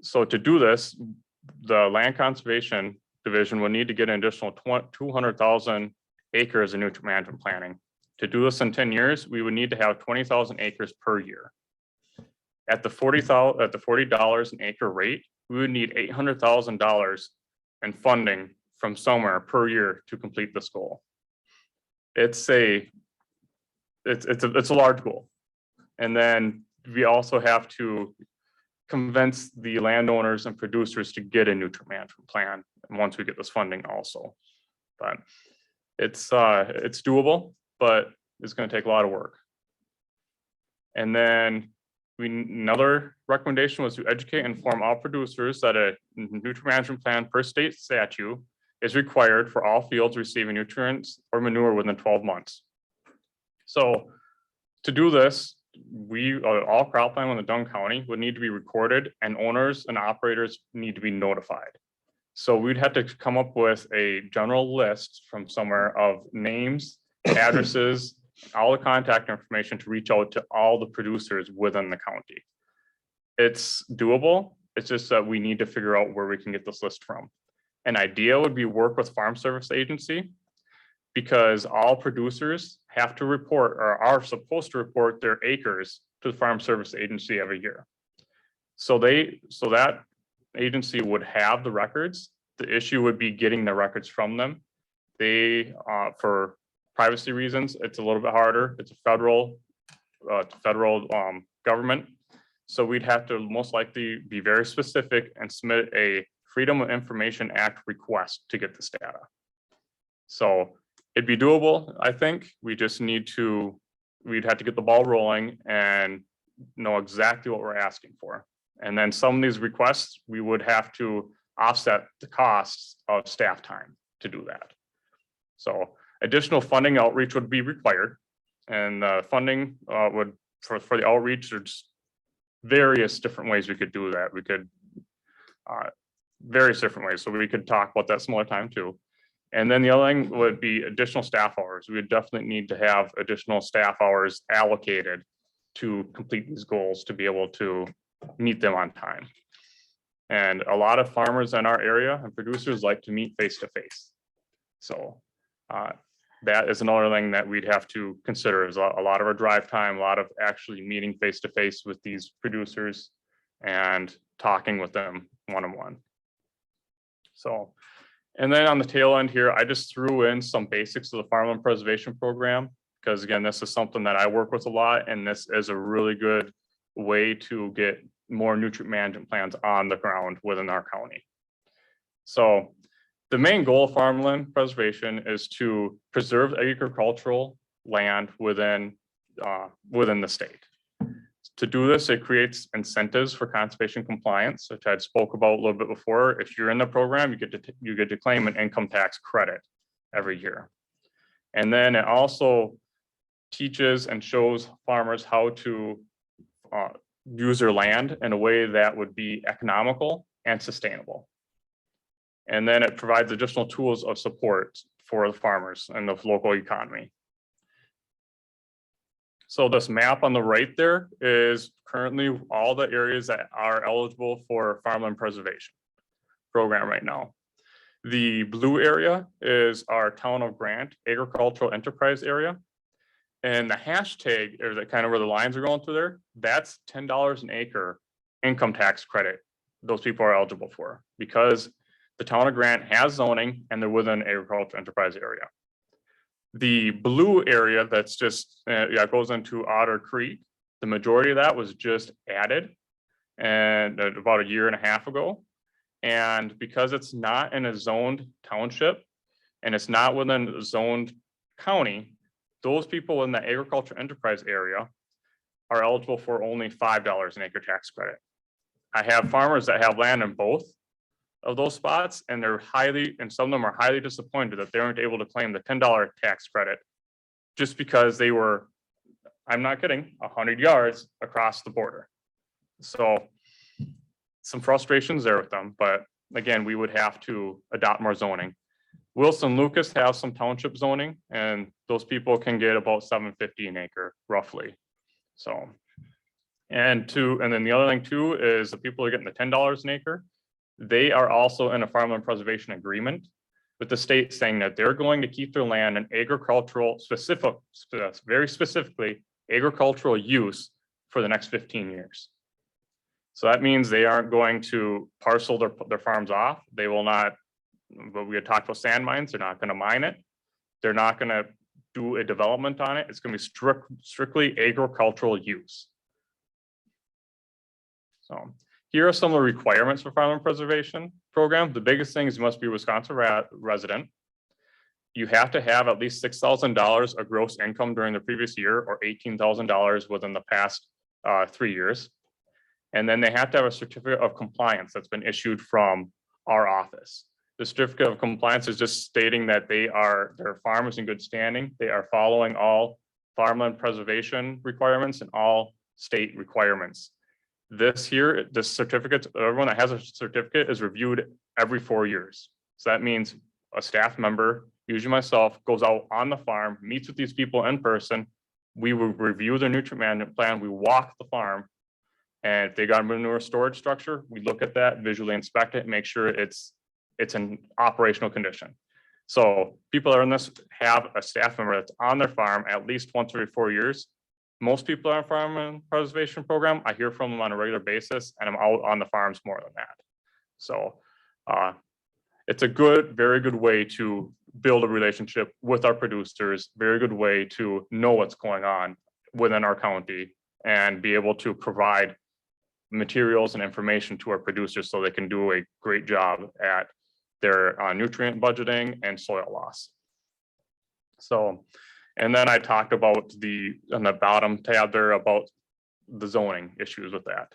So to do this, the Land Conservation Division will need to get an additional 200,000 acres of nutrient management planning. To do this in 10 years, we would need to have 20,000 acres per year. At the $40 an acre rate, we would need $800,000 in funding from somewhere per year to complete this goal. It's a large goal. And then we also have to convince the landowners and producers to get a nutrient management plan once we get this funding also. But it's doable, but it's going to take a lot of work. And then another recommendation was to educate and inform all producers that a nutrient management plan per state statute is required for all fields receiving nutrients or manure within 12 months. So to do this, all cropland in the Dunn County would need to be recorded and owners and operators need to be notified. So we'd have to come up with a general list from somewhere of names, addresses, all the contact information to reach out to all the producers within the county. It's doable. It's just that we need to figure out where we can get this list from. An idea would be work with Farm Service Agency, because all producers have to report or are supposed to report their acres to the Farm Service Agency every year. So that agency would have the records. The issue would be getting the records from them. For privacy reasons, it's a little bit harder. It's a federal government. So we'd have to most likely be very specific and submit a Freedom of Information Act request to get this data. So it'd be doable, I think. We'd have to get the ball rolling and know exactly what we're asking for. And then some of these requests, we would have to offset the costs of staff time to do that. So additional funding outreach would be required. And funding for the outreach, there's various different ways we could do that. We could, various different ways. So we could talk about that some other time too. And then the other thing would be additional staff hours. We would definitely need to have additional staff hours allocated to complete these goals to be able to meet them on time. And a lot of farmers in our area and producers like to meet face to face. So that is another thing that we'd have to consider is a lot of our drive time, a lot of actually meeting face to face with these producers and talking with them one-on-one. So, and then on the tail end here, I just threw in some basics of the Farmland Preservation Program, because again, this is something that I work with a lot, and this is a really good way to get more nutrient management plans on the ground within our county. So the main goal of farmland preservation is to preserve agricultural land within the state. To do this, it creates incentives for conservation compliance, which I spoke about a little bit before. If you're in the program, you get to claim an income tax credit every year. And then it also teaches and shows farmers how to use their land in a way that would be economical and sustainable. And then it provides additional tools of support for the farmers and the local economy. So this map on the right there is currently all the areas that are eligible for farmland preservation program right now. The blue area is our town of Grant agricultural enterprise area. And the hashtag, or the kind of where the lines are going through there, that's $10 an acre income tax credit those people are eligible for, because the town of Grant has zoning and they're within agricultural enterprise area. The blue area that's just, goes into Otter Creek, the majority of that was just added and about a year and a half ago. And because it's not in a zoned township and it's not within a zoned county, those people in the agriculture enterprise area are eligible for only $5 an acre tax credit. I have farmers that have land in both of those spots, and and some of them are highly disappointed that they weren't able to claim the $10 tax credit just because they were, I'm not kidding, 100 yards across the border. So some frustrations there with them, but again, we would have to adopt more zoning. Wilson Lucas has some township zoning, and those people can get about $7.50 an acre roughly. So, and then the other thing too is the people are getting the $10 an acre. They are also in a farmland preservation agreement with the state saying that they're going to keep their land in agricultural very specifically agricultural use for the next 15 years. So that means they aren't going to parcel their farms off. They will not, but we had talked about sand mines, they're not going to mine it. They're not going to do a development on it. It's going to be strictly agricultural use. So here are some of the requirements for farmland preservation program. The biggest thing is you must be a Wisconsin resident. You have to have at least $6,000 of gross income during the previous year or $18,000 within the past 3 years. And then they have to have a certificate of compliance that's been issued from our office. The certificate of compliance is just stating that their farm is in good standing. They are following all farmland preservation requirements and all state requirements. This certificate, everyone that has a certificate is reviewed every 4 years. So that means a staff member, usually myself, goes out on the farm, meets with these people in person. We will review their nutrient management plan. We walk the farm. And if they got a manure storage structure, we look at that, visually inspect it, and make sure it's in operational condition. So people that are in this have a staff member that's on their farm at least once every 4 years. Most people are on farm preservation program. I hear from them on a regular basis, and I'm out on the farms more than that. So it's a very good way to build a relationship with our producers, very good way to know what's going on within our county and be able to provide materials and information to our producers so they can do a great job at their nutrient budgeting and soil loss. So, and then I talked about on the bottom tab there about the zoning issues with that.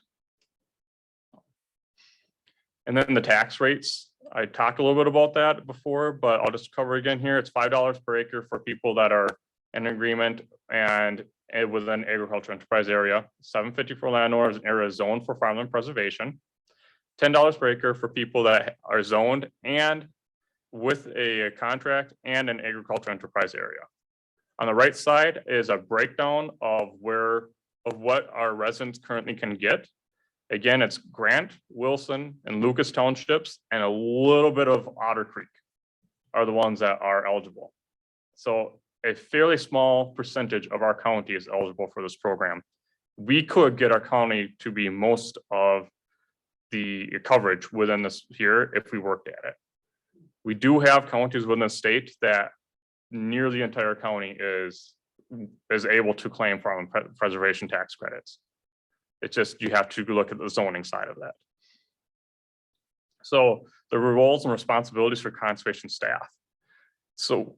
And then the tax rates, I talked a little bit about that before, but I'll just cover again here. It's $5 per acre for people that are in agreement and within agricultural enterprise area, $7.50 for landowners in area zoned for farmland preservation, $10 per acre for people that are zoned and with a contract and an agricultural enterprise area. On the right side is a breakdown of what our residents currently can get. Again, it's Grant, Wilson, and Lucas townships, and a little bit of Otter Creek are the ones that are eligible. So a fairly small percentage of our county is eligible for this program. We could get our county to be most of the coverage within this here if we worked at it. We do have counties within the state that nearly the entire county is able to claim farmland preservation tax credits. It's just, you have to look at the zoning side of that. So the roles and responsibilities for conservation staff. So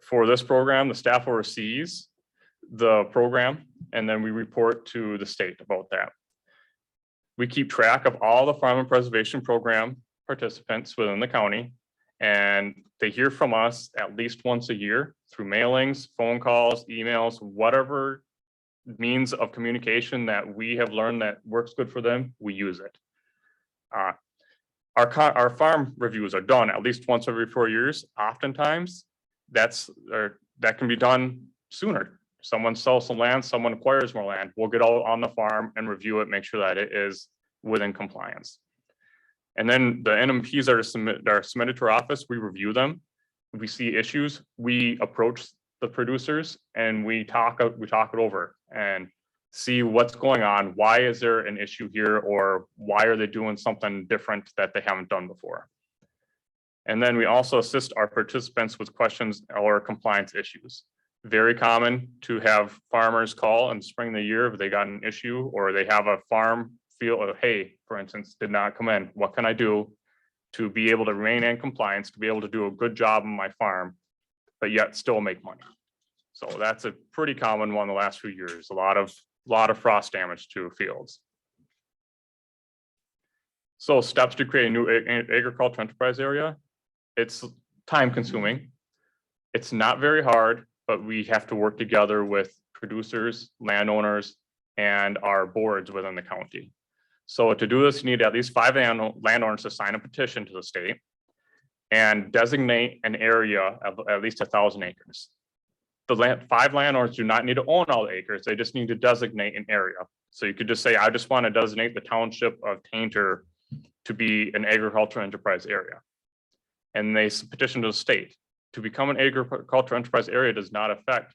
for this program, the staff oversees the program, and then we report to the state about that. We keep track of all the farmland preservation program participants within the county, and they hear from us at least once a year through mailings, phone calls, emails, whatever means of communication that we have learned that works good for them, we use it. Our farm reviews are done at least once every 4 years. Oftentimes, that can be done sooner. someone sells some land, someone acquires more land, we'll get out on the farm and review it, make sure that it is within compliance. And then the NMPs that are submitted to our office, we review them. If we see issues, we approach the producers and we talk it over and see what's going on. Why is there an issue here, or why are they doing something different that they haven't done before? And then we also assist our participants with questions or compliance issues. Very common to have farmers call in the spring of the year if they got an issue, or they have a farm field of hay, for instance, did not come in. What can I do to be able to remain in compliance, to be able to do a good job on my farm, but yet still make money? So that's a pretty common one the last few years. A lot of frost damage to fields. So steps to create a new agricultural enterprise area. It's time consuming. It's not very hard, but we have to work together with producers, landowners, and our boards within the county. So to do this, you need at least 5 landowners to sign a petition to the state and designate an area of at least 1,000 acres. The 5 landowners do not need to own all the acres. They just need to designate an area. So you could just say, I just want to designate the township of Tainter to be an agricultural enterprise area. And they petition to the state. To become an agricultural enterprise area does not affect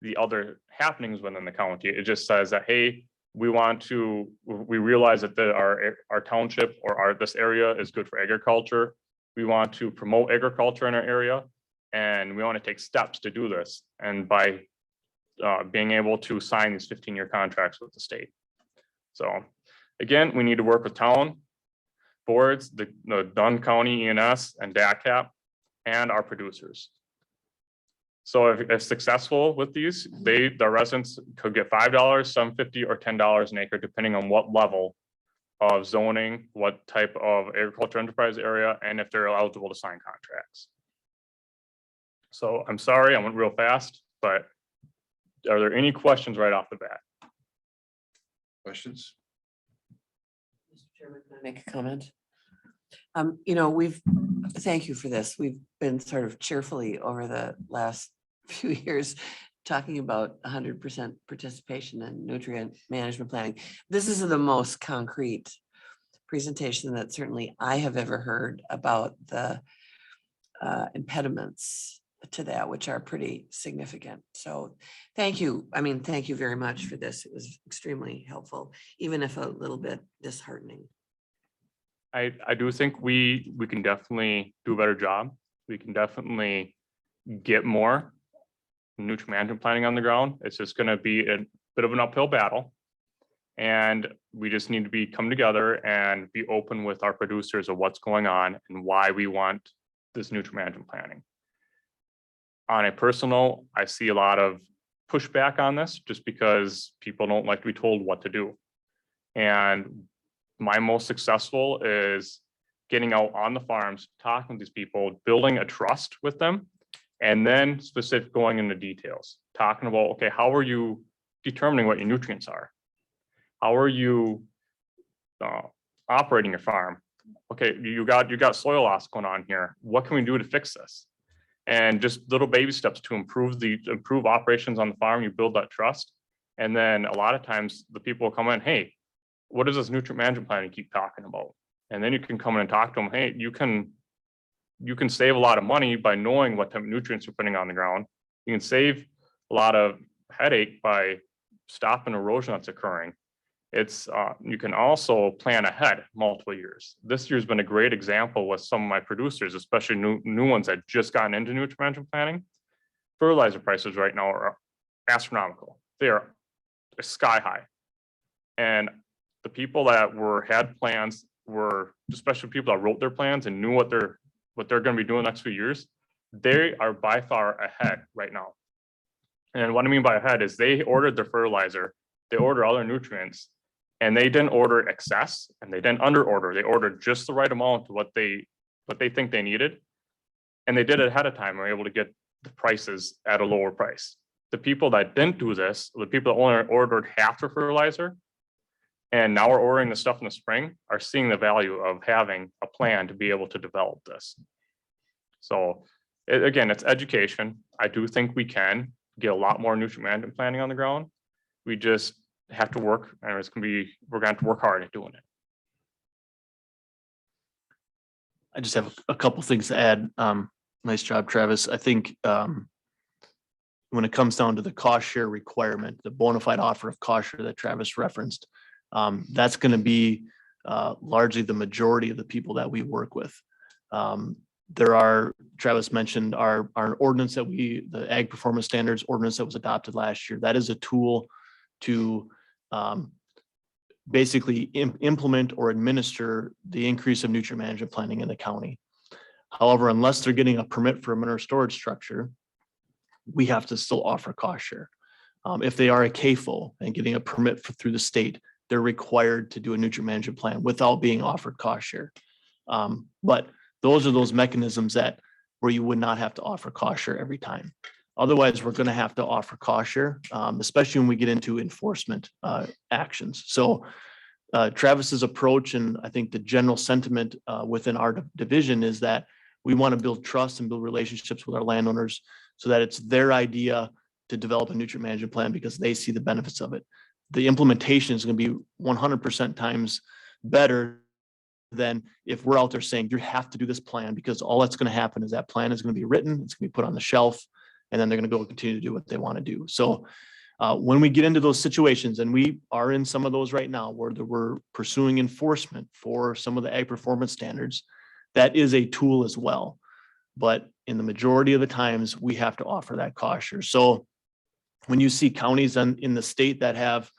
the other happenings within the county. It just says that, hey, we realize that our township or this area is good for agriculture. We want to promote agriculture in our area, and we want to take steps to do this. And by being able to sign these 15-year contracts with the state. So again, we need to work with town boards, the Dunn County ENS and DACAP, and our producers. So if successful with these, the residents could get $5, $7.50, or $10 an acre, depending on what level of zoning, what type of agricultural enterprise area, and if they're eligible to sign contracts. So I'm sorry, I went real fast, but are there any questions right off the bat? Questions? Mr. Chairman, can I make a comment? Thank you for this. We've been sort of cheerfully over the last few years talking about 100% participation in nutrient management planning. This is the most concrete presentation that certainly I have ever heard about the impediments to that, which are pretty significant. So thank you. Thank you very much for this. It was extremely helpful, even if a little bit disheartening. I do think we can definitely do a better job. We can definitely get more nutrient management planning on the ground. It's just going to be a bit of an uphill battle. And we just need to come together and be open with our producers of what's going on and why we want this nutrient management planning. On a personal, I see a lot of pushback on this just because people don't like to be told what to do. And my most successful is getting out on the farms, talking to these people, building a trust with them, and then specific going into details, talking about, okay, how are you determining what your nutrients are? How are you operating your farm? Okay, you got soil loss going on here. What can we do to fix this? And just little baby steps to improve operations on the farm. You build that trust, and then a lot of times the people will come in, hey, what is this nutrient management plan you keep talking about? And then you can come in and talk to them. Hey, you can save a lot of money by knowing what type of nutrients you're putting on the ground. You can save a lot of headache by stopping erosion that's occurring. You can also plan ahead multiple years. This year's been a great example with some of my producers, especially new ones that just gotten into nutrient management planning. Fertilizer prices right now are astronomical. They are sky high. And the people that had plans were, especially people that wrote their plans and knew what they're going to be doing the next few years, they are by far ahead right now. And what I mean by ahead is they ordered their fertilizer, they ordered all their nutrients, and they didn't order excess and they didn't under order. They ordered just the right amount to what they think they needed. And they did it ahead of time and were able to get the prices at a lower price. The people that didn't do this, the people that only ordered half their fertilizer, and now we're ordering the stuff in the spring, are seeing the value of having a plan to be able to develop this. So again, it's education. I do think we can get a lot more nutrient management planning on the ground. We just have to work, and we're gonna have to work hard at doing it. I just have a couple things to add. Nice job, Travis. I think when it comes down to the cost share requirement, the bona fide offer of cost share that Travis referenced, that's going to be largely the majority of the people that we work with. There are, Travis mentioned our ordinance the Ag Performance Standards ordinance that was adopted last year. That is a tool to basically implement or administer the increase of nutrient management planning in the county. However, unless they're getting a permit for a manure storage structure, we have to still offer cost share. If they are a CAFO and getting a permit through the state, they're required to do a nutrient management plan without being offered cost share. But those are those mechanisms where you would not have to offer cost share every time. Otherwise, we're going to have to offer cost share, especially when we get into enforcement actions. So Travis's approach, and I think the general sentiment within our division, is that we want to build trust and build relationships with our landowners so that it's their idea to develop a nutrient management plan because they see the benefits of it. The implementation is going to be 100% times better than if we're out there saying you have to do this plan, because all that's going to happen is that plan is going to be written, it's going to be put on the shelf, and then they're going to go continue to do what they want to do. So when we get into those situations, and we are in some of those right now where we're pursuing enforcement for some of the ag performance standards, that is a tool as well. But in the majority of the times, we have to offer that cost share. So when you see counties in the state that have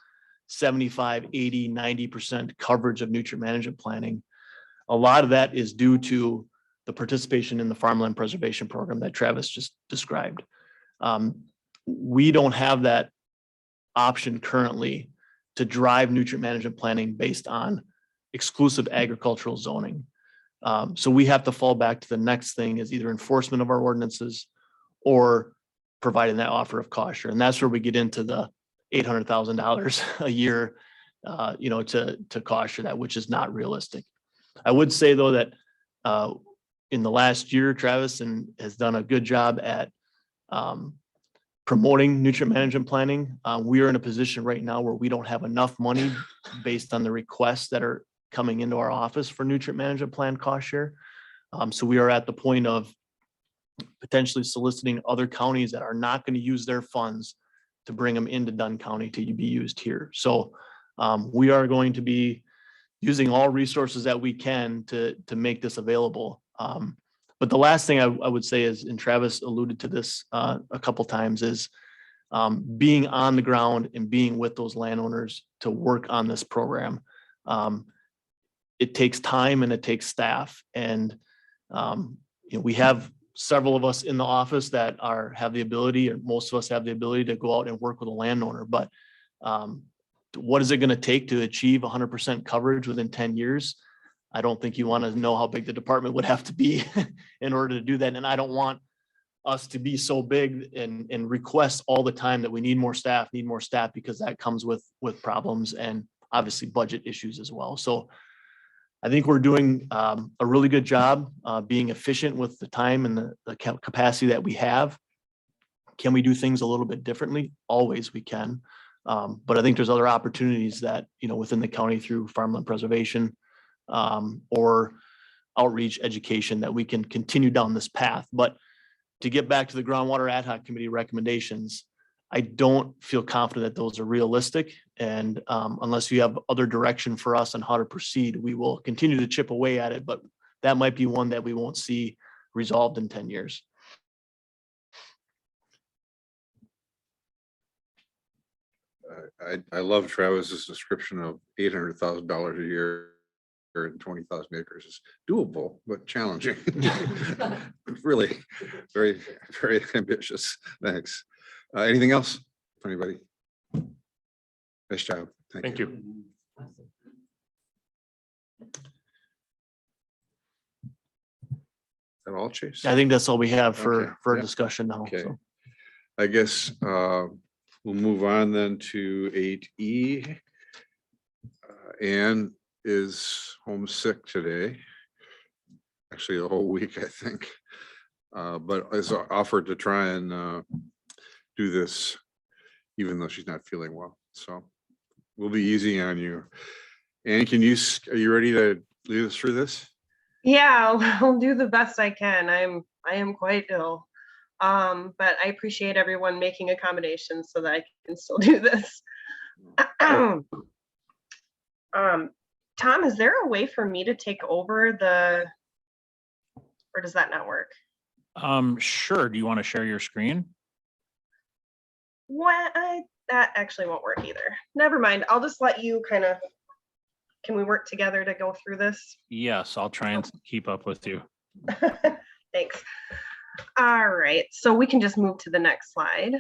75, 80, 90% coverage of nutrient management planning, a lot of that is due to the participation in the Farmland Preservation Program that Travis just described. We don't have that option currently to drive nutrient management planning based on exclusive agricultural zoning. So we have to fall back to the next thing is either enforcement of our ordinances or providing that offer of cost share. And that's where we get into the $800,000 a year, to cost share that, which is not realistic. I would say though that in the last year, Travis has done a good job at promoting nutrient management planning. We are in a position right now where we don't have enough money based on the requests that are coming into our office for nutrient management plan cost share. So we are at the point of potentially soliciting other counties that are not going to use their funds to bring them into Dunn County to be used here. So we are going to be using all resources that we can to make this available. But the last thing I would say is, and Travis alluded to this a couple times, is being on the ground and being with those landowners to work on this program. It takes time and it takes staff. And we have several of us in the office that have the ability, or most of us have the ability to go out and work with a landowner. But what is it going to take to achieve 100% coverage within 10 years? I don't think you want to know how big the department would have to be in order to do that. And I don't want us to be so big and request all the time that we need more staff, because that comes with problems and obviously budget issues as well. So I think we're doing a really good job being efficient with the time and the capacity that we have. Can we do things a little bit differently? Always we can. But I think there's other opportunities that, within the county through farmland preservation or outreach education that we can continue down this path. But to get back to the Groundwater Ad Hoc Committee recommendations, I don't feel confident that those are realistic. And unless you have other direction for us on how to proceed, we will continue to chip away at it. But that might be one that we won't see resolved in 10 years. I love Travis's description of $800,000 a year and 20,000 acres is doable, but challenging. Really, very, very ambitious. Thanks. Anything else? Anybody? Nice job. Thank you. That all, Chase? I think that's all we have Okay. for Yeah. discussion now. Okay. So. I guess we'll move on then to 8E. Ann is homesick today. Actually, the whole week, I think. But has offered to try and do this, even though she's not feeling well. So we'll be easy on you. Ann, are you ready to lead us through this? Yeah, I'll do the best I can. I am quite ill. But I appreciate everyone making accommodations so that I can still do this. Tom, is there a way for me to take over or does that not work? Sure. Do you want to share your screen? That actually won't work either. Never mind. I'll just let you can we work together to go through this? Yes, I'll try and keep up with you. Thanks. All right, so we can just move to the next slide.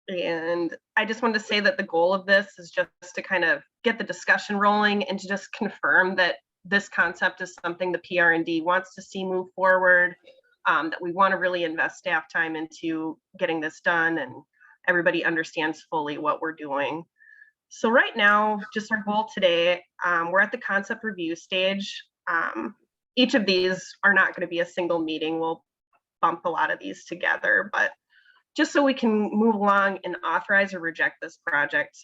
And I just wanted to say that the goal of this is just to kind of get the discussion rolling and to just confirm that this concept is something the PRND wants to see move forward, that we want to really invest staff time into getting this done and everybody understands fully what we're doing. So right now, just our goal today, we're at the concept review stage. Each of these are not going to be a single meeting. We'll bump a lot of these together, but just so we can move along and authorize or reject this project.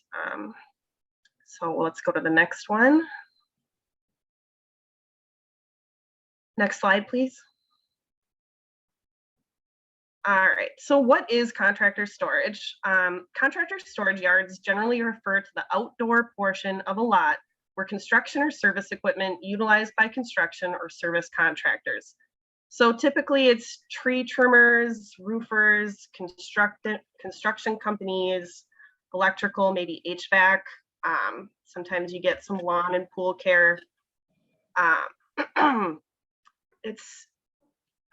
So let's go to the next one. Next slide, please. All right, so what is contractor storage? Contractor storage yards generally refer to the outdoor portion of a lot where construction or service equipment utilized by construction or service contractors. So typically it's tree trimmers, roofers, construction companies, electrical, maybe HVAC. Sometimes you get some lawn and pool care.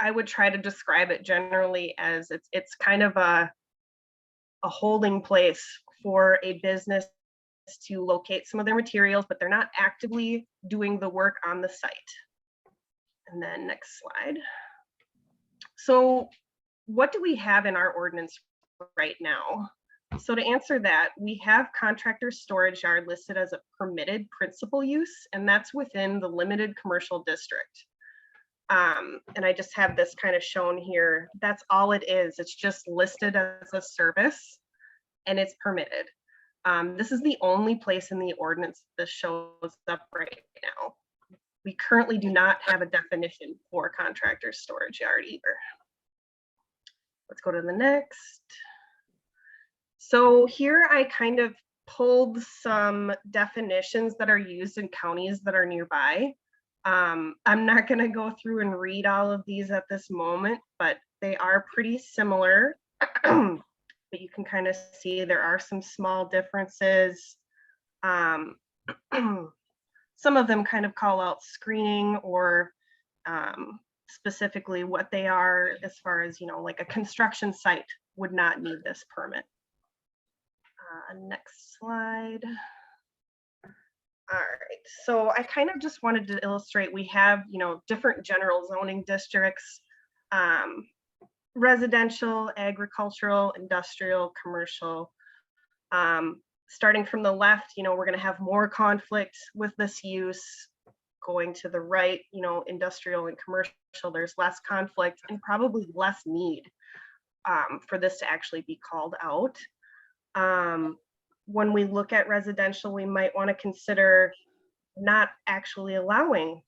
I would try to describe it generally as it's kind of a holding place for a business to locate some of their materials, but they're not actively doing the work on the site. And then next slide. So what do we have in our ordinance right now? So to answer that, we have contractor storage yard listed as a permitted principal use, and that's within the limited commercial district. And I just have this kind of shown here. That's all it is. It's just listed as a service and it's permitted. This is the only place in the ordinance that shows up right now. We currently do not have a definition for contractor storage yard either. Let's go to the next. So here I kind of pulled some definitions that are used in counties that are nearby. I'm not going to go through and read all of these at this moment, but they are pretty similar. But you can kind of see there are some small differences. Some of them kind of call out screening or specifically what they are as far as, like a construction site would not need this permit. Next slide. All right, so I kind of just wanted to illustrate, we have, different general zoning districts, residential, agricultural, industrial, commercial. Starting from the left, we're going to have more conflict with this use. Going to the right, industrial and commercial, there's less conflict and probably less need for this to actually be called out. When we look at residential, we might want to consider not actually allowing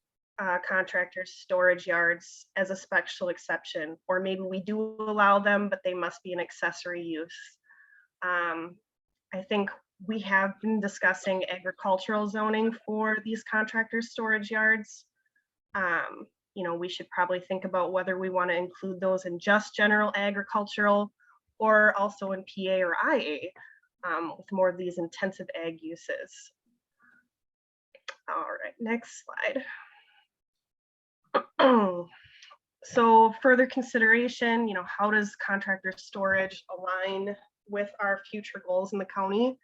contractor storage yards as a special exception, or maybe we do allow them, but they must be an accessory use. I think we have been discussing agricultural zoning for these contractor storage yards. We should probably think about whether we want to include those in just general agricultural or also in PA or IA with more of these intensive ag uses. All right, next slide. So further consideration, how does contractor storage align with our future goals in the county?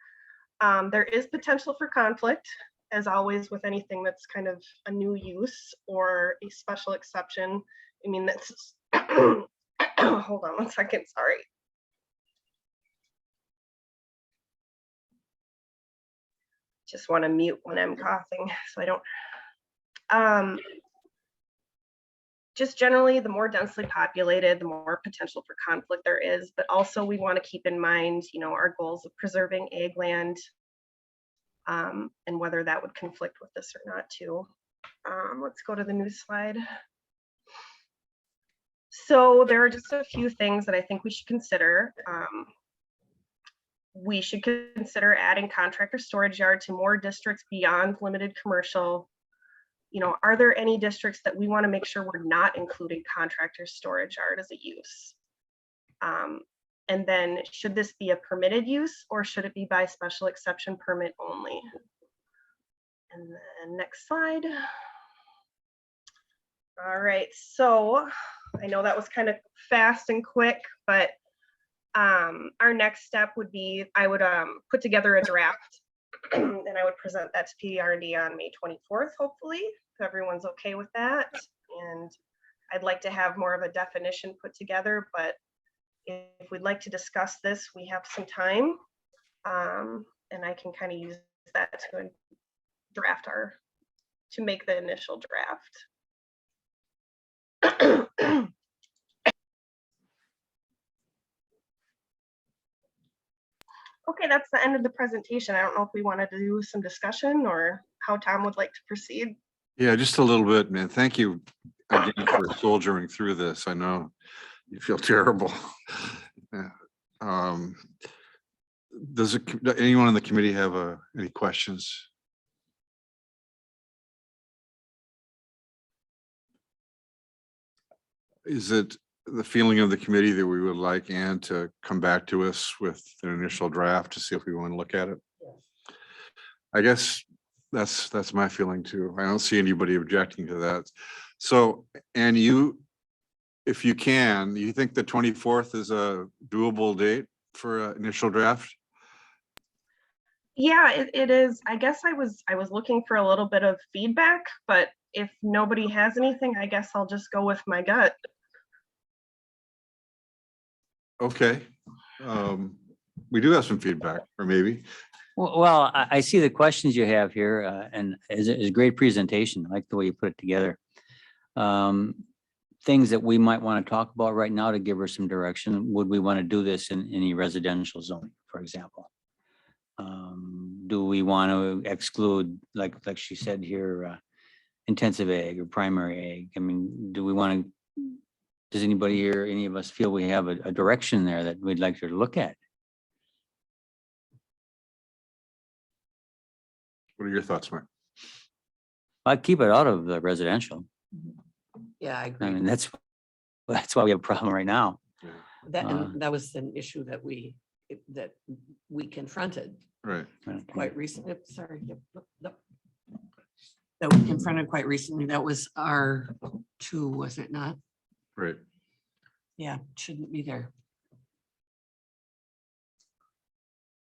There is potential for conflict, as always with anything that's kind of a new use or a special exception. I mean, that's, hold on one second, sorry. Just want to mute when I'm coughing so I don't. just generally, the more densely populated, the more potential for conflict there is. But also we want to keep in mind, our goals of preserving ag land, and whether that would conflict with this or not too. Let's go to the news slide. So there are just a few things that I think we should consider. We should consider adding contractor storage yard to more districts beyond limited commercial. Are there any districts that we want to make sure we're not including contractor storage yard as a use? And then should this be a permitted use or should it be by special exception permit only? And then next slide. All right, so I know that was kind of fast and quick, but our next step would be I would put together a draft and I would present that to PRD on May 24th, hopefully, if everyone's okay with that. And I'd like to have more of a definition put together, but if we'd like to discuss this, we have some time, and I can kind of use that to draft to make the initial draft. Okay, that's the end of the presentation. I don't know if we wanted to do some discussion or how Tom would like to proceed. Yeah, just a little bit, man. Thank you again for soldiering through this. I know you feel terrible. Yeah. Does anyone on the committee have any questions? Is it the feeling of the committee that we would like Ann to come back to us with an initial draft to see if we want to look at it? I guess that's my feeling too. I don't see anybody objecting to that. So, and if you can, you think the 24th is a doable date for an initial draft? Yeah, it is. I guess I was looking for a little bit of feedback, but if nobody has anything, I guess I'll just go with my gut. Okay. We do have some feedback, or maybe. Well, I see the questions you have here, and it's a great presentation. I like the way you put it together. Things that we might want to talk about right now to give her some direction. Would we want to do this in any residential zoning, for example? Do we want to exclude, like she said here, intensive ag or primary ag? I mean, do we want to, does anybody here, any of us feel we have a direction there that we'd like her to look at? What are your thoughts, Mike? I'd keep it out of the residential. Yeah, I I agree. mean, that's why we have a problem right now. That was an issue that we confronted Right. quite recently. Sorry. That we confronted quite recently. That was R2, was it not? Right. Yeah, shouldn't be there.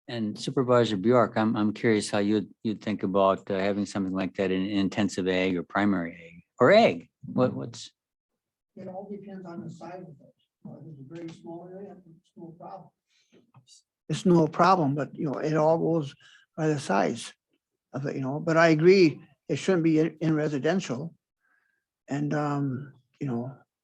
And Supervisor Bjork, I'm curious how you'd think about having something like that in intensive ag or primary ag or ag. What's? It all depends on the size of it. If it's a very small area, it's no problem. It's no problem, but it all goes by the size of it, but I agree, it shouldn't be in residential. And,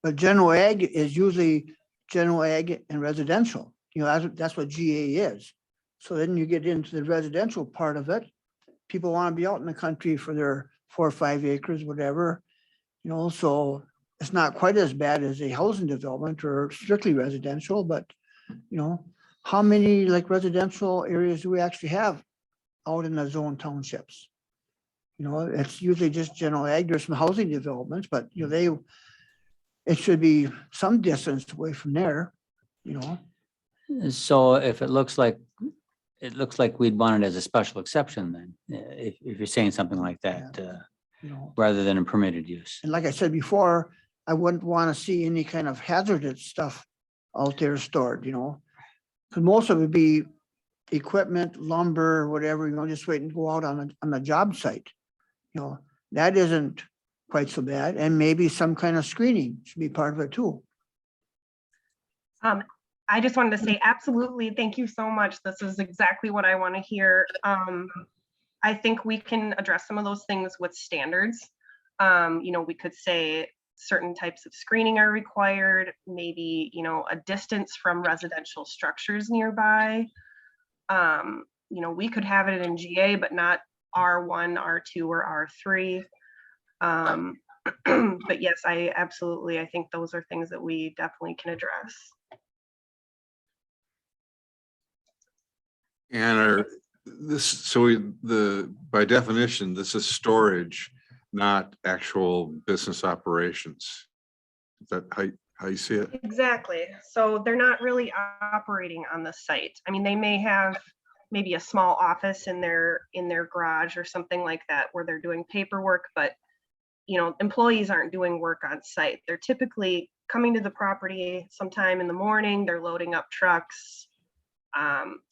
but general ag is usually general ag and residential, that's what GA is. So then you get into the residential part of it. People want to be out in the country for their 4 or 5 acres, whatever, so it's not quite as bad as a housing development or strictly residential, but, how many like residential areas do we actually have out in the zone townships? It's usually just general ag. There's some housing developments, but it should be some distance away from there, So if it looks like we'd want it as a special exception, then if you're saying something like that, rather than a permitted use. And like I said before, I wouldn't want to see any kind of hazardous stuff out there stored, because most of it would be equipment, lumber, whatever, just wait and go out on the job site. That isn't quite so bad. And maybe some kind of screening should be part of it too. I just wanted to say absolutely. Thank you so much. This is exactly what I want to hear. I think we can address some of those things with standards. We could say certain types of screening are required, maybe, you know, a distance from residential structures nearby. You know, we could have it in GA, but not R1, R2, or R3. But yes, I think those are things that we definitely can address. And by definition, this is storage, not actual business operations. Is that how you see it? Exactly. So they're not really operating on the site. I mean, they may have maybe a small office in their garage or something like that where they're doing paperwork, but you know, employees aren't doing work on site. They're typically coming to the property sometime in the morning, they're loading up trucks,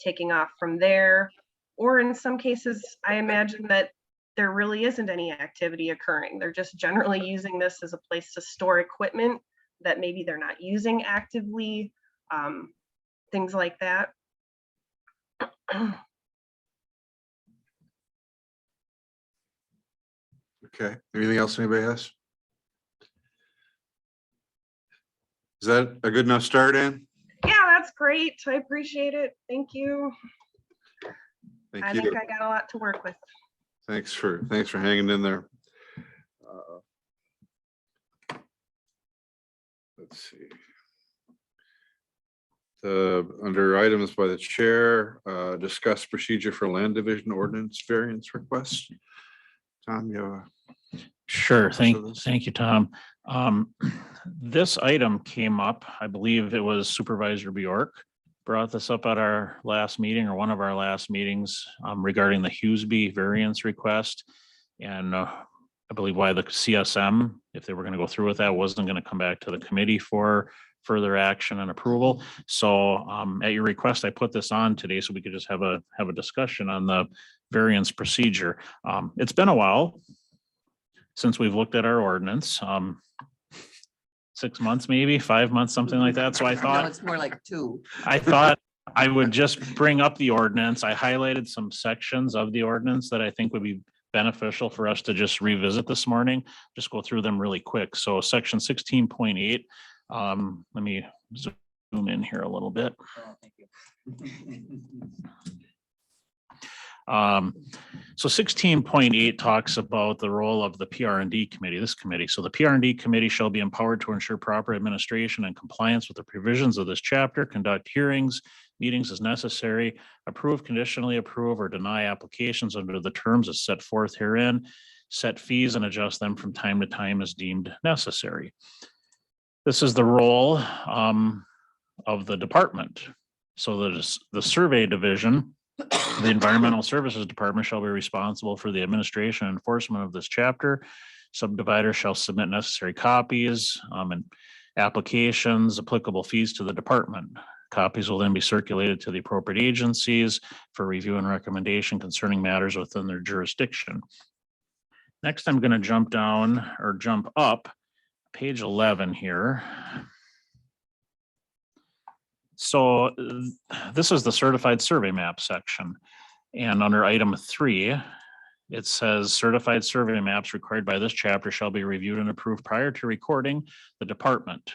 taking off from there. Or in some cases, I imagine that there really isn't any activity occurring. They're just generally using this as a place to store equipment that maybe they're not using actively, things like that. Okay, anything else anybody has? Is that a good enough start, Ann? Yeah, that's great. I appreciate it. Thank you. I Thank think you. I got a lot to work with. Thanks for hanging in there. Let's see. Under items by the chair, discuss procedure for land division ordinance variance request. Tom, you have Sure. So this- Thank you, Tom. This item came up, I believe it was Supervisor Bjork brought this up at our last meeting or one of our last meetings regarding the Hughesby variance request. And I believe why the CSM, if they were going to go through with that, wasn't going to come back to the committee for further action and approval. So at your request, I put this on today so we could just have a discussion on the variance procedure. It's been a while since we've looked at our ordinance, 6 months, maybe 5 months, something like that. So I No, thought, it's more like 2. I thought I would just bring up the ordinance. I highlighted some sections of the ordinance that I think would be beneficial for us to just revisit this morning. Just go through them really quick. So section 16.8, let me zoom in here a little bit. So 16.8 talks about the role of the PR&D committee, this committee. So the PR&D committee shall be empowered to ensure proper administration and compliance with the provisions of this chapter, conduct hearings, meetings as necessary, approve, conditionally approve, or deny applications under the terms as set forth herein, set fees and adjust them from time to time as deemed necessary. This is the role of the department. So the survey division, the Environmental Services Department shall be responsible for the administration and enforcement of this chapter. Subdivider shall submit necessary copies and applications, applicable fees to the department. Copies will then be circulated to the appropriate agencies for review and recommendation concerning matters within their jurisdiction. Next, I'm going to jump up page 11 here. So this is the certified survey map section. And under item 3, it says certified survey maps required by this chapter shall be reviewed and approved prior to recording. The department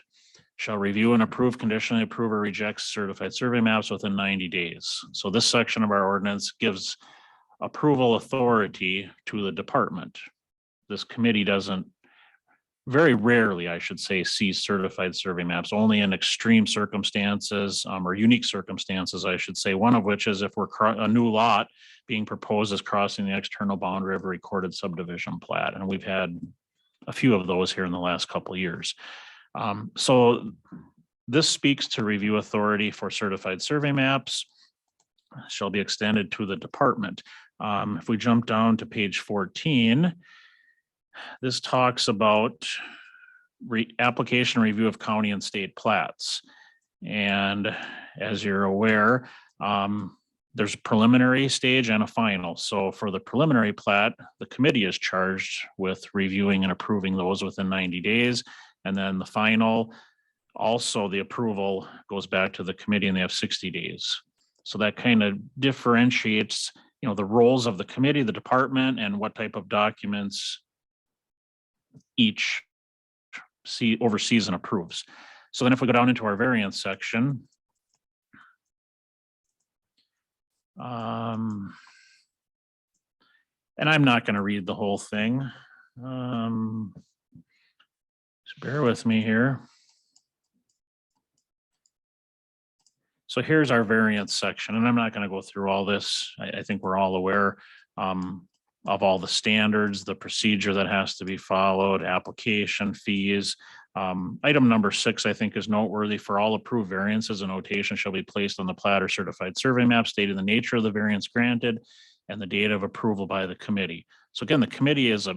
shall review and approve, conditionally approve, or reject certified survey maps within 90 days. So this section of our ordinance gives approval authority to the department. This committee doesn't, very rarely, I should say, see certified survey maps, only in extreme circumstances or unique circumstances, I should say, one of which is if a new lot being proposed is crossing the external boundary of a recorded subdivision plat. And we've had a few of those here in the last couple of years. So this speaks to review authority for certified survey maps shall be extended to the department. If we jump down to page 14, this talks about application review of county and state plats. And as you're aware, there's a preliminary stage and a final. So for the preliminary plat, the committee is charged with reviewing and approving those within 90 days. And then the final, also the approval goes back to the committee and they have 60 days. So that kind of differentiates, the roles of the committee, the department, and what type of documents each oversees and approves. So then if we go down into our variance section. And I'm not going to read the whole thing. Just bear with me here. So here's our variance section, and I'm not going to go through all this. I think we're all aware of all the standards, the procedure that has to be followed, application fees. Item number 6, I think, is noteworthy. For all approved variances, a notation shall be placed on the plat or certified survey map stating the nature of the variance granted and the date of approval by the committee. So again, the committee is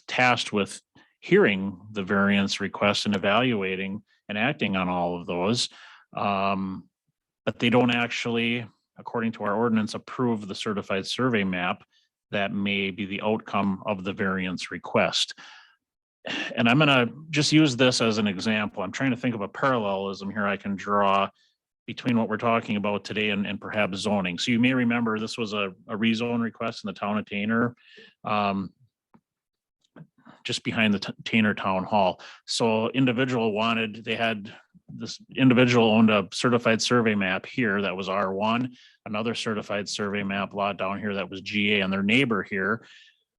tasked with hearing the variance request and evaluating and acting on all of those. But they don't actually, according to our ordinance, approve the certified survey map that may be the outcome of the variance request. And I'm going to just use this as an example. I'm trying to think of a parallelism here I can draw between what we're talking about today and perhaps zoning. So you may remember this was a rezone request in the town of Tanner, just behind the Tanner Town Hall. So this individual owned a certified survey map here that was R1, another certified survey map lot down here that was GA, and their neighbor here,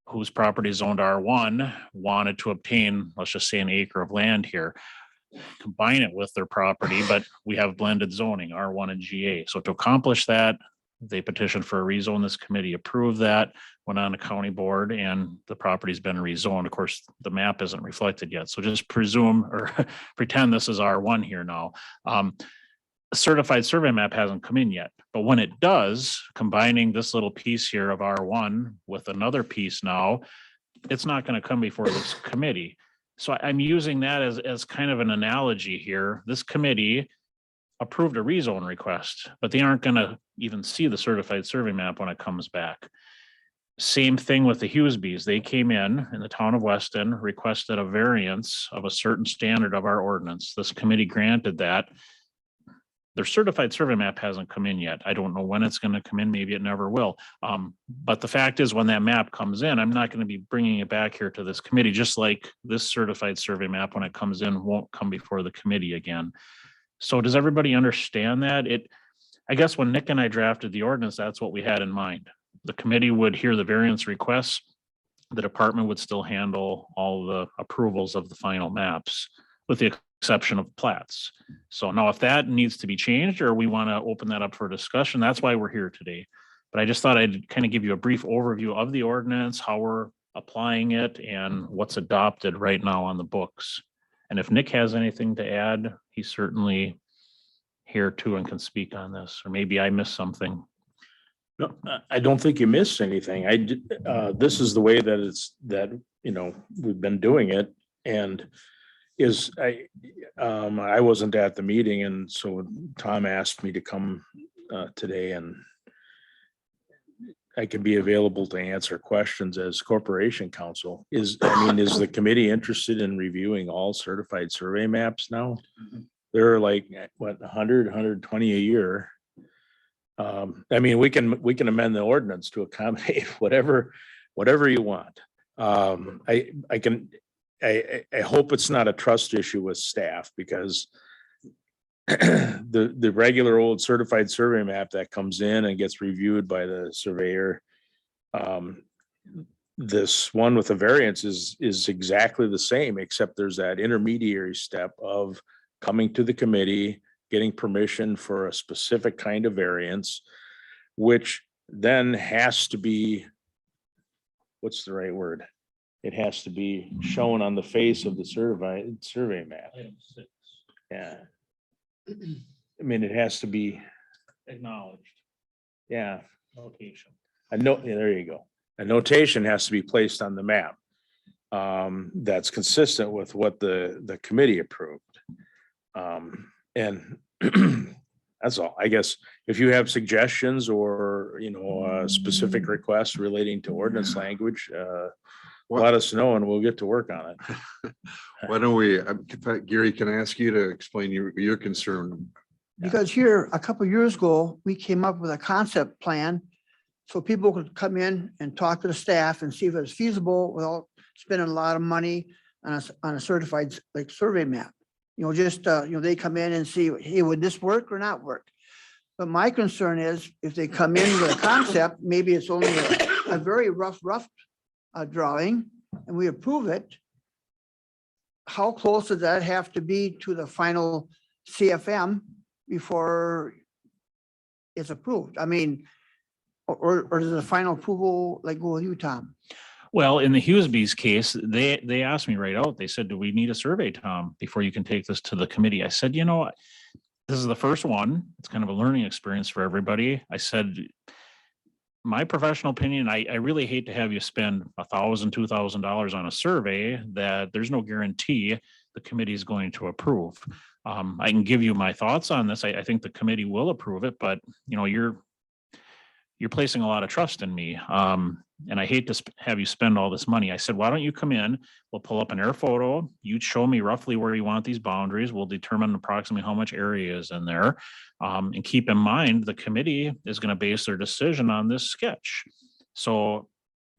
whose property is owned R1, wanted to obtain, let's just say, an acre of land here, combine it with their property, but we have blended zoning, R1 and GA. So to accomplish that, they petitioned for a rezone. This committee approved that, went on a county board, and the property's been rezoned. Of course, the map isn't reflected yet. So just presume or pretend this is R1 here now. A certified survey map hasn't come in yet, but when it does, combining this little piece here of R1 with another piece now, it's not going to come before this committee. So I'm using that as kind of an analogy here. This committee approved a rezone request, but they aren't going to even see the certified survey map when it comes back. Same thing with the Hughesbys. They came in the town of Weston, requested a variance of a certain standard of our ordinance. This committee granted that. Their certified survey map hasn't come in yet. I don't know when it's going to come in. Maybe it never will. But the fact is, when that map comes in, I'm not going to be bringing it back here to this committee, just like this certified survey map, when it comes in, won't come before the committee again. So does everybody understand that? I guess when Nick and I drafted the ordinance, that's what we had in mind. The committee would hear the variance requests. The department would still handle all the approvals of the final maps, with the exception of plats. So now if that needs to be changed, or we want to open that up for discussion, that's why we're here today. But I just thought I'd kind of give you a brief overview of the ordinance, how we're applying it, and what's adopted right now on the books. And if Nick has anything to add, he's certainly here too and can speak on this, or maybe I missed something. No, I don't think you missed anything. This is the way that we've been doing it, and I wasn't at the meeting, and so Tom asked me to come today, and I can be available to answer questions as corporation counsel. Is the committee interested in reviewing all certified survey maps now? They're like, what, 100, 120 a year. We can amend the ordinance to accommodate whatever you want. I hope it's not a trust issue with staff, because the regular old certified survey map that comes in and gets reviewed by the surveyor, this one with the variance is exactly the same, except there's that intermediary step of coming to the committee, getting permission for a specific kind of variance, which then has to be, what's the right word? It has to be shown on the face of the certified survey map. Yeah. It has to be Acknowledged. Yeah. Notation. There you go. A notation has to be placed on the map that's consistent with what the committee approved. And that's all. I guess if you have suggestions or, specific requests relating to ordinance language, let us know and we'll get to work on it. Why don't we, Gary, can I ask you to explain your concern? Because here, a couple of years ago, we came up with a concept plan so people could come in and talk to the staff and see if it's feasible without spending a lot of money on a certified like survey map. Just, they come in and see, hey, would this work or not work? But my concern is if they come in with a concept, maybe it's only a very rough drawing and we approve it. How close does that have to be to the final CFM before it's approved? I mean, or does the final approval like go with you, Tom? Well, in the Hughesby's case, they asked me right out. They said, do we need a survey, Tom, before you can take this to the committee? I said, this is the first one. It's kind of a learning experience for everybody. I said, my professional opinion, I really hate to have you spend $1,000, $2,000 on a survey that there's no guarantee the committee is going to approve. I can give you my thoughts on this. I think the committee will approve it, but you're placing a lot of trust in me. And I hate to have you spend all this money. I said, why don't you come in? We'll pull up an air photo. You show me roughly where you want these boundaries. We'll determine approximately how much area is in there. And keep in mind, the committee is going to base their decision on this sketch. So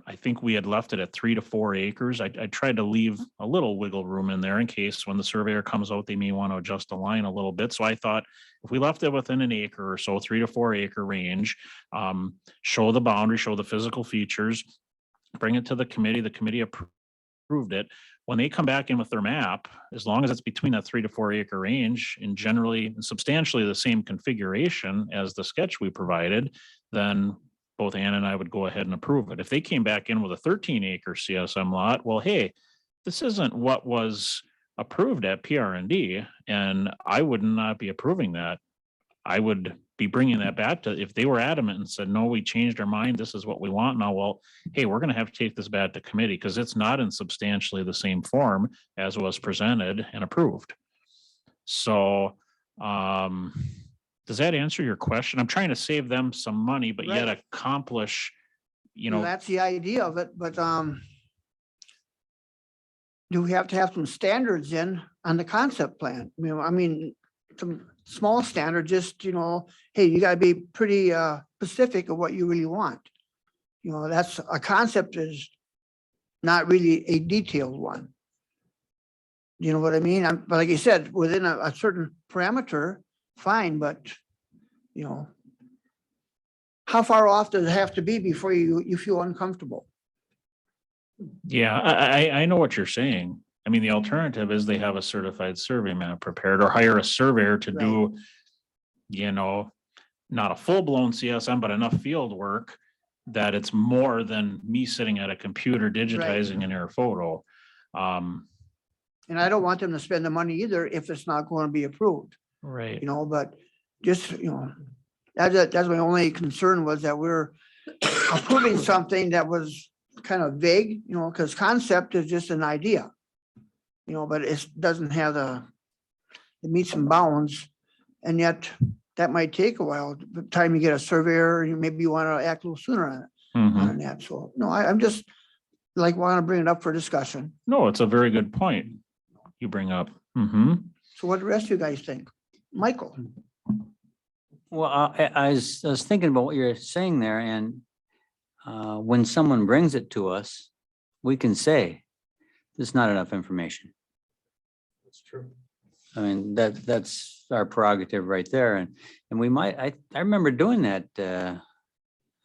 I think we had left it at 3 to 4 acres. I tried to leave a little wiggle room in there in case when the surveyor comes out, they may want to adjust the line a little bit. So I thought if we left it within an acre or so, 3 to 4 acre range, show the boundary, show the physical features, bring it to the committee approved it. When they come back in with their map, as long as it's between that 3 to 4 acre range and generally substantially the same configuration as the sketch we provided, then both Ann and I would go ahead and approve it. If they came back in with a 13 acre CSM lot, well, hey, this isn't what was approved at PRND, and I would not be approving that. I would be bringing that back to, if they were adamant and said, no, we changed our mind, this is what we want now, well, hey, we're going to have to take this back to committee because it's not in substantially the same form as was presented and approved. So, does that answer your question? I'm trying to save them some money, but yet accomplish, That's the idea of it, but do we have to have some standards in on the concept plan? I mean, some small standard, just, hey, you gotta be pretty specific of what you really want. That's a concept is not really a detailed one. You know what I mean? But like you said, within a certain parameter, fine, but how far off does it have to be before you feel uncomfortable? Yeah, I know what you're saying. I mean, the alternative is they have a certified survey map prepared or hire a surveyor to do, not a full-blown CSM, but enough field work that it's more than me sitting at a computer digitizing an air photo. And I don't want them to spend the money either if it's not going to be approved. Right. But just, that's my only concern was that we're approving something that was kind of vague, because concept is just an idea, but it doesn't have it meets some bounds. And yet that might take a while. By the time you get a surveyor, maybe you want to act a little sooner on it. On that. So no, I'm just want to bring it up for discussion. No, it's a very good point you bring up. So what do the rest of you guys think? Michael? Well, I was thinking about what you're saying there, and when someone brings it to us, we can say, there's not enough information. That's true. I mean, that's our prerogative right there. And we might, I remember doing that a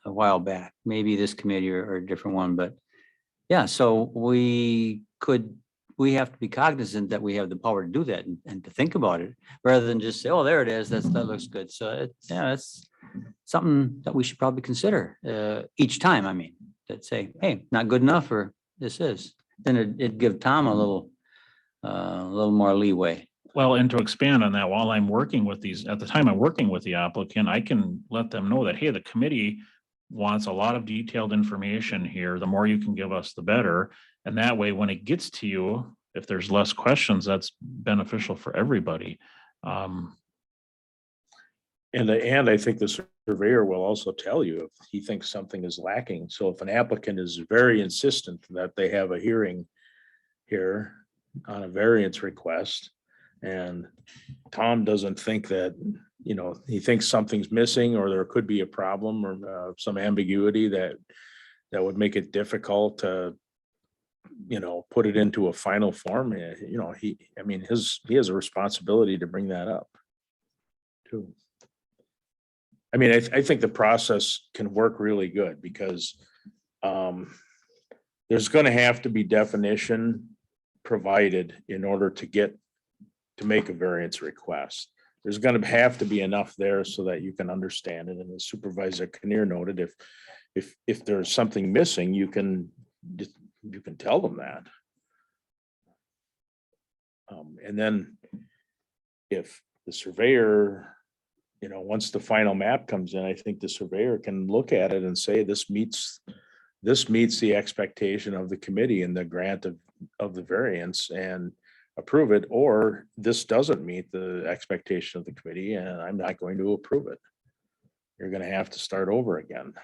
while back, maybe this committee or a different one, but yeah, so we have to be cognizant that we have the power to do that and to think about it rather than just say, oh, there it is. That looks good. So it's something that we should probably consider each time. I mean, that say, hey, not good enough, or this is, then it'd give Tom a little more leeway. Well, and to expand on that, while I'm working with at the time I'm working with the applicant, I can let them know that, hey, the committee wants a lot of detailed information here. The more you can give us, the better. And that way, when it gets to you, if there's less questions, that's beneficial for everybody. And I think the surveyor will also tell you if he thinks something is lacking. So if an applicant is very insistent that they have a hearing here on a variance request, and Tom doesn't think that, he thinks something's missing or there could be a problem or some ambiguity that would make it difficult to put it into a final form, he has a responsibility to bring that up too. I mean, I think the process can work really good because there's going to have to be definition provided in order to make a variance request. There's going to have to be enough there so that you can understand it. And as Supervisor Kinnear noted, if there's something missing, you can tell them that. And then if the surveyor, once the final map comes in, I think the surveyor can look at it and say, this meets the expectation of the committee and the grant of the variance and approve it, or this doesn't meet the expectation of the committee and I'm not going to approve it. You're going to have to start over again.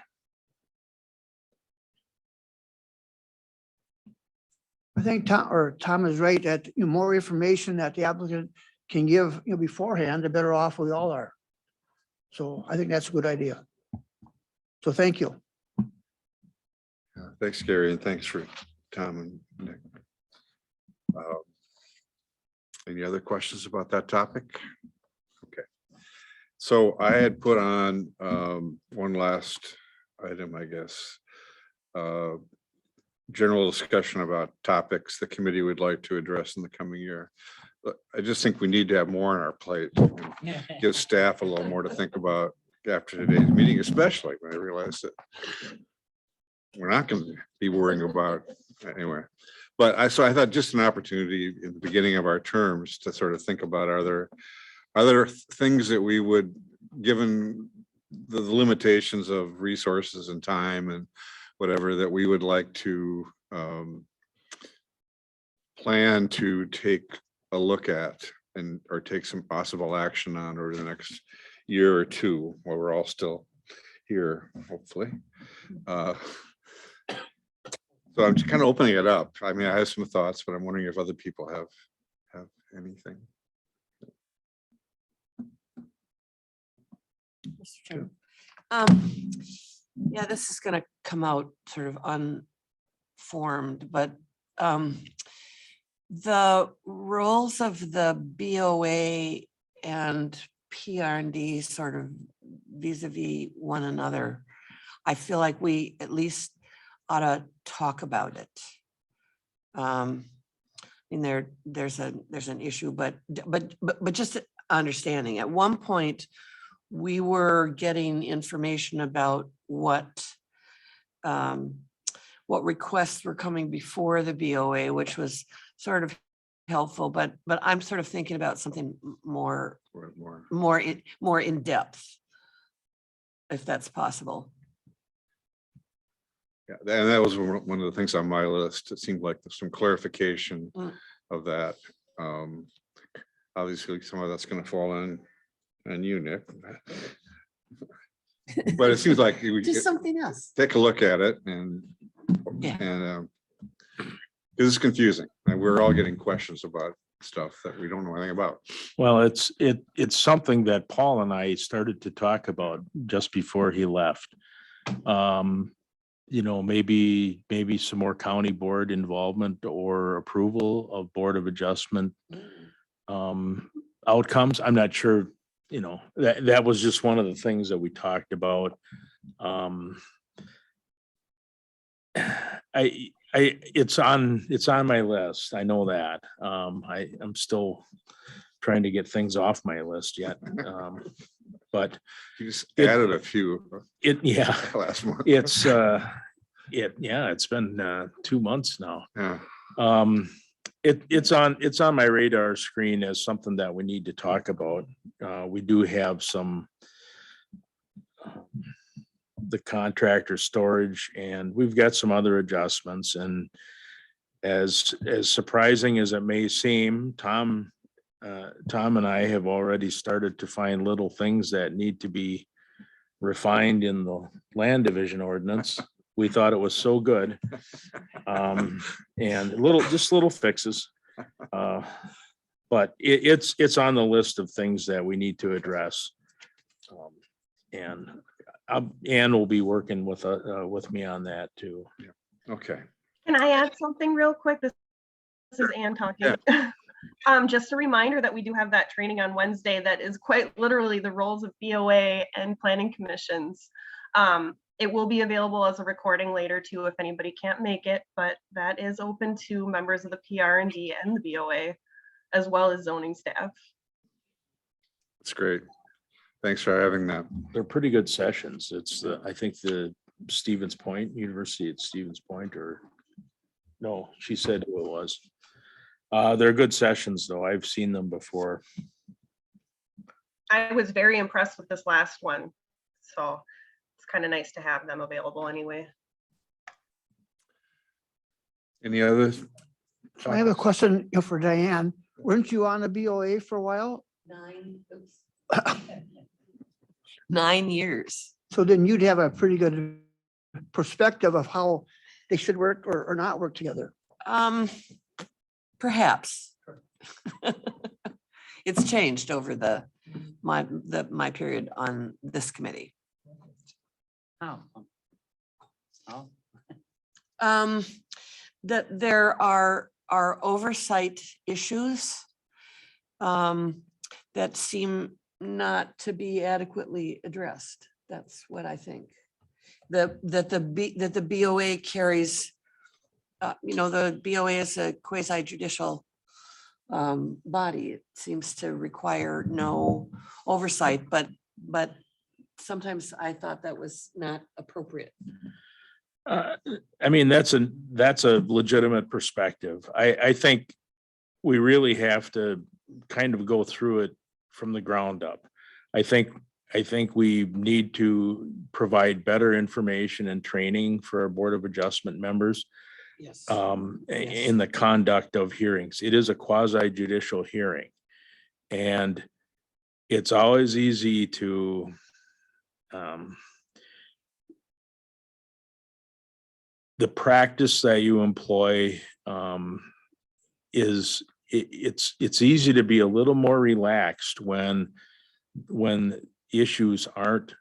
I think Tom is right that more information that the applicant can give beforehand, the better off we all are. So I think that's a good idea. So thank you. Thanks, Gary, and thanks for Tom and Nick. Any other questions about that topic? Okay. So I had put on one last item, I guess. General discussion about topics the committee would like to address in the coming year. But I just think we need to have more on our plate. And give staff a little more to think about after today's meeting, especially when I realized that we're not going to be worrying about anyway. But I thought just an opportunity in the beginning of our terms to sort of think about, are there things that we would, given the limitations of resources and time and whatever, that we would like to plan to take a look at or take some possible action on over the next year or two while we're all still here, hopefully. So I'm just kind of opening it up. I mean, I have some thoughts, but I'm wondering if other people have anything. Mr. Chairman. Yeah, this is going to come out sort of unformed, but the roles of the BOA and PR&D sort of vis-a-vis one another, I feel like we at least ought to talk about it. I mean, there's an issue, but just understanding. At one point, we were getting information about what requests were coming before the BOA, which was sort of helpful. But I'm sort of thinking about something more in depth, if that's possible. Yeah, and that was one of the things on my list. It seemed like there's some clarification of that. Obviously, some of that's going to fall on you, Nick. But it seems like we Just something else. take a look at it and this is confusing. And we're all getting questions about stuff that we don't know anything about. Well, it's something that Paul and I started to talk about just before he left. Maybe some more county board involvement or approval of Board of Adjustment outcomes. I'm not sure, that was just one of the things that we talked about. It's on my list. I know that. I'm still trying to get things off my list yet. But you just added a few. Last month. It's been 2 months now. Yeah. It's on my radar screen as something that we need to talk about. We do have the contractor storage, and we've got some other adjustments. And as surprising as it may seem, Tom and I have already started to find little things that need to be refined in the land division ordinance. We thought it was so good. And little fixes. But it's on the list of things that we need to address. And Ann will be working with me on that too. Yeah. Okay. Can I add something real quick? This is Ann talking. Just a reminder that we do have that training on Wednesday that is quite literally the roles of BOA and planning commissions. It will be available as a recording later too if anybody can't make it, but that is open to members of the PRND and the BOA, as well as zoning staff. It's great. Thanks for having that. They're pretty good sessions. It's the, I think the Stevens Point University at Stevens Point, or no, she said who it was. They're good sessions though. I've seen them before. I was very impressed with this last one. So it's kind of nice to have them available anyway. Any other? So I have a question for Diane. Weren't you on a BOA for a while? 9 years. So then you'd have a pretty good perspective of how they should work or not work together. Perhaps. It's changed over my period on this committee. Oh. Oh. That there are oversight issues that seem not to be adequately addressed. That's what I think. That the BOA carries, the BOA is a quasi judicial body. It seems to require no oversight, but sometimes I thought that was not appropriate. I mean, that's a legitimate perspective. I think we really have to kind of go through it from the ground up. I think we need to provide better information and training for our Board of Adjustment members. Yes. In the conduct of hearings. It is a quasi judicial hearing. And it's always easy to the practice that you employ it's easy to be a little more relaxed when issues aren't,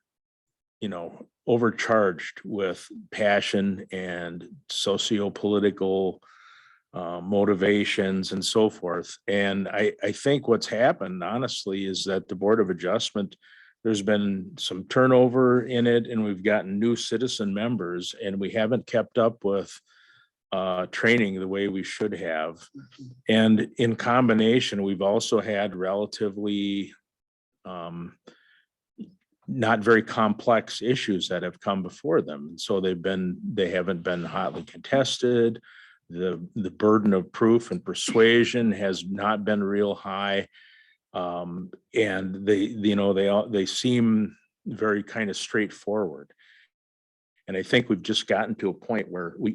overcharged with passion and socio-political motivations and so forth. And I think what's happened, honestly, is that the Board of Adjustment, there's been some turnover in it, and we've gotten new citizen members, and we haven't kept up with training the way we should have. And in combination, we've also had relatively not very complex issues that have come before them. And so they haven't been hotly contested. The burden of proof and persuasion has not been real high. And they seem very kind of straightforward. And I think we've just gotten to a point where we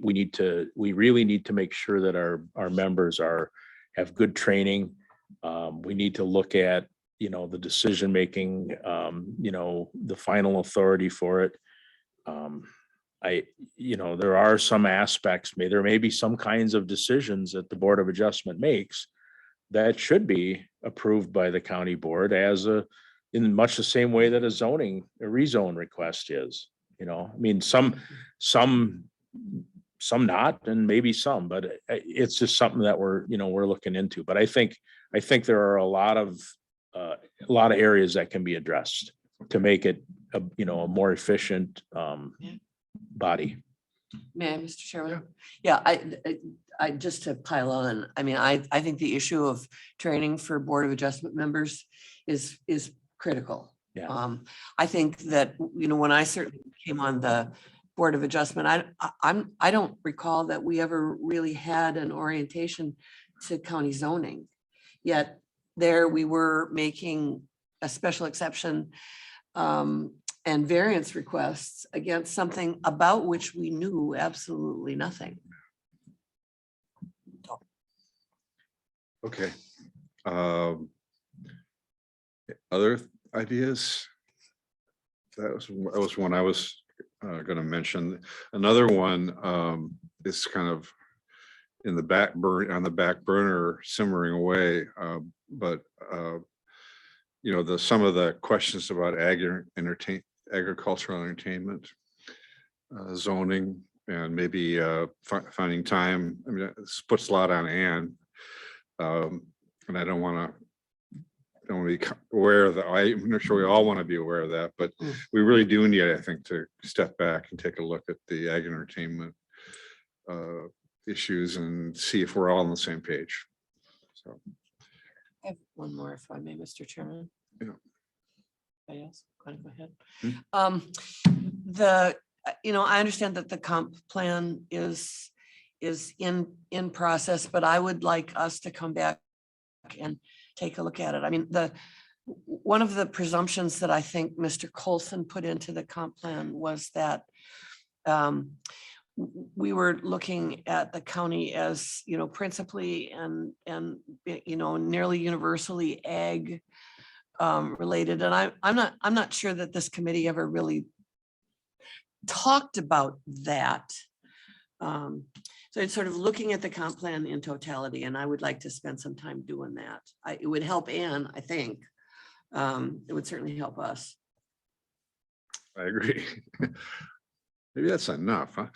really need to make sure that our members have good training. We need to look at, the decision-making, the final authority for it. There are some aspects, there may be some kinds of decisions that the Board of Adjustment makes that should be approved by the county board in much the same way that a rezone request is, some not, and maybe some, but it's just something that we're looking into. But I think there are a lot of areas that can be addressed to make it a more efficient body. May I, Mr. Chairman? Yeah, I just to pile on, I think the issue of training for Board of Adjustment members is critical. Yeah. I think that, when I certainly came on the Board of Adjustment, I don't recall that we ever really had an orientation to county zoning. Yet there we were making a special exception and variance requests against something about which we knew absolutely nothing. Okay. Other ideas? That was one I was going to mention. Another one is kind of on the back burner, simmering away. But some of the questions about agricultural entertainment, zoning, and maybe finding time. I mean, this puts a lot on Ann. And I don't want to be aware of that. I'm not sure we all want to be aware of that, but we really do need, I think, to step back and take a look at the ag entertainment issues and see if we're all on the same page. So, I have one more, if I may, Mr. Chairman. Yeah. Anybody else? Go ahead. Hmm. I understand that the comp plan is in process, but I would like us to come back and take a look at it. I mean, one of the presumptions that I think Mr. Colson put into the comp plan was that we were looking at the county as, principally and nearly universally ag related. And I'm not sure that this committee ever really talked about that. So it's sort of looking at the comp plan in totality, and I would like to spend some time doing that. It would help Ann, I think. It would certainly help us. I agree. Maybe that's enough, huh?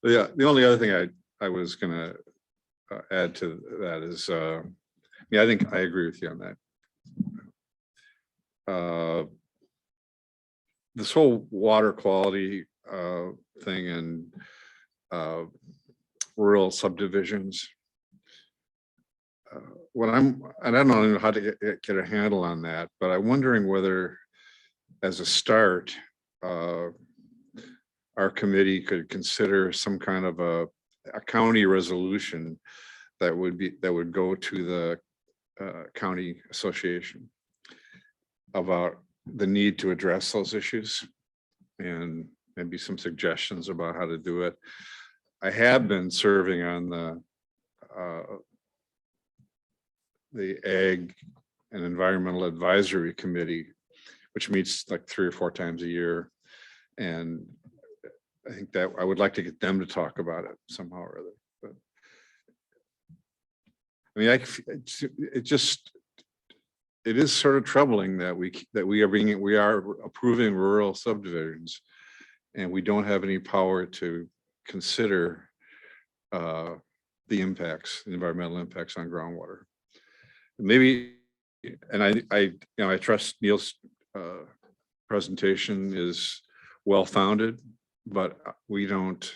Yeah, the only other thing I was gonna add to that is, I think I agree with you on that. This whole water quality thing and rural subdivisions. I don't know how to get a handle on that, but I'm wondering whether, as a start, our committee could consider some kind of a county resolution that would go to the county association about the need to address those issues, and maybe some suggestions about how to do it. I have been serving on the Ag and Environmental Advisory Committee, which meets like 3 or 4 times a year. And I think that I would like to get them to talk about it somehow or other. But I mean, it is sort of troubling that we are approving rural subdivisions, and we don't have any power to consider the environmental impacts on groundwater. Maybe, and I trust Neil's presentation is well-founded, but we don't.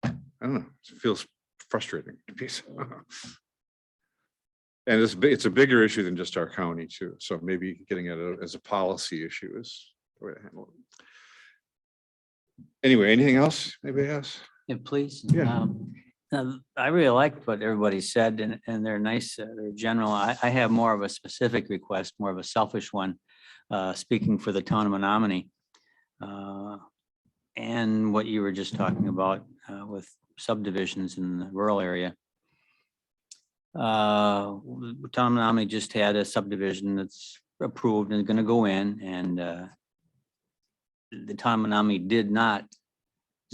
I don't know. It feels frustrating to me. And it's a bigger issue than just our county too. So maybe getting at it as a policy issue is the way to handle it. Anyway, anything else? Anybody else? Yeah, please. Yeah. I really like what everybody said, and they're nice. They're general. I have more of a specific request, more of a selfish one, speaking for the town of Menominee, and what you were just talking about with subdivisions in the rural area. Town of Menominee just had a subdivision that's approved and going to go in, and the town of Menominee did not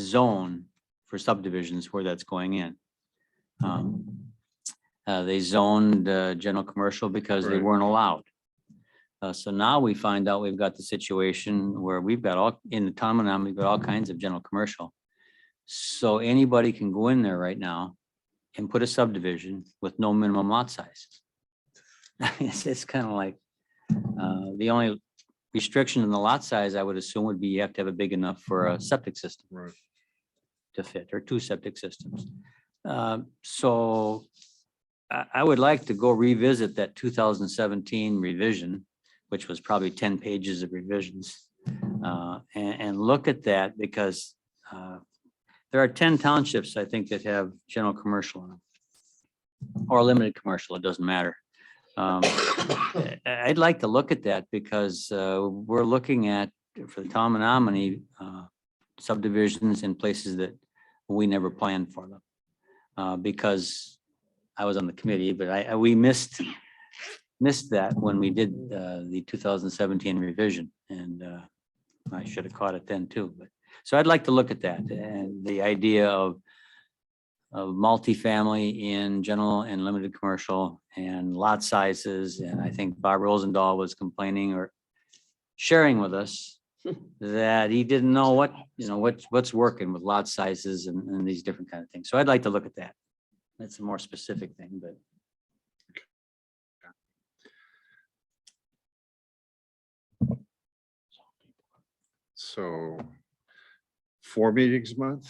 zone for subdivisions where that's going in. They zoned general commercial because they Right. weren't allowed. So now we find out we've got the situation where we've got in the town of Menominee, we've got all kinds of general commercial. So anybody can go in there right now and put a subdivision with no minimum lot size. It's kind of like the only restriction in the lot size, I would assume, would be you have to have it big enough for a septic system. Right. To fit, or 2 septic systems. So I would like to go revisit that 2017 revision, which was probably 10 pages of revisions, and look at that, because there are 10 townships, I think, that have general commercial in them, or limited commercial, it doesn't matter. I'd like to look at that, because we're looking at, for the town of Menominee, subdivisions in places that we never planned for them, because I was on the committee, but we missed that when we did the 2017 revision, and I should have caught it then too. But so I'd like to look at that, and the idea of multifamily in general and limited commercial and lot sizes. And I think Bob Rosendahl was complaining or sharing with us that he didn't know what, what's working with lot sizes and these different kind of things. So I'd like to look at that. That's a more specific thing, but. So 4 meetings a month?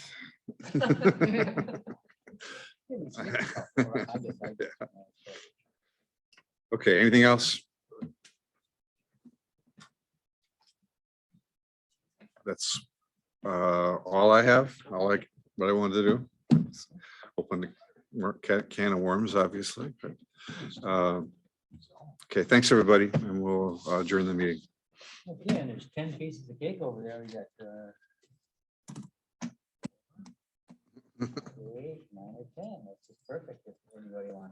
Okay, anything else? That's all I have. What I wanted to do. Open the can of worms, obviously. But, okay, thanks, everybody, and we'll adjourn the meeting. Okay, and there's 10 pieces of cake over there. We got 8, 9, or 10. That's just perfect if anybody wants.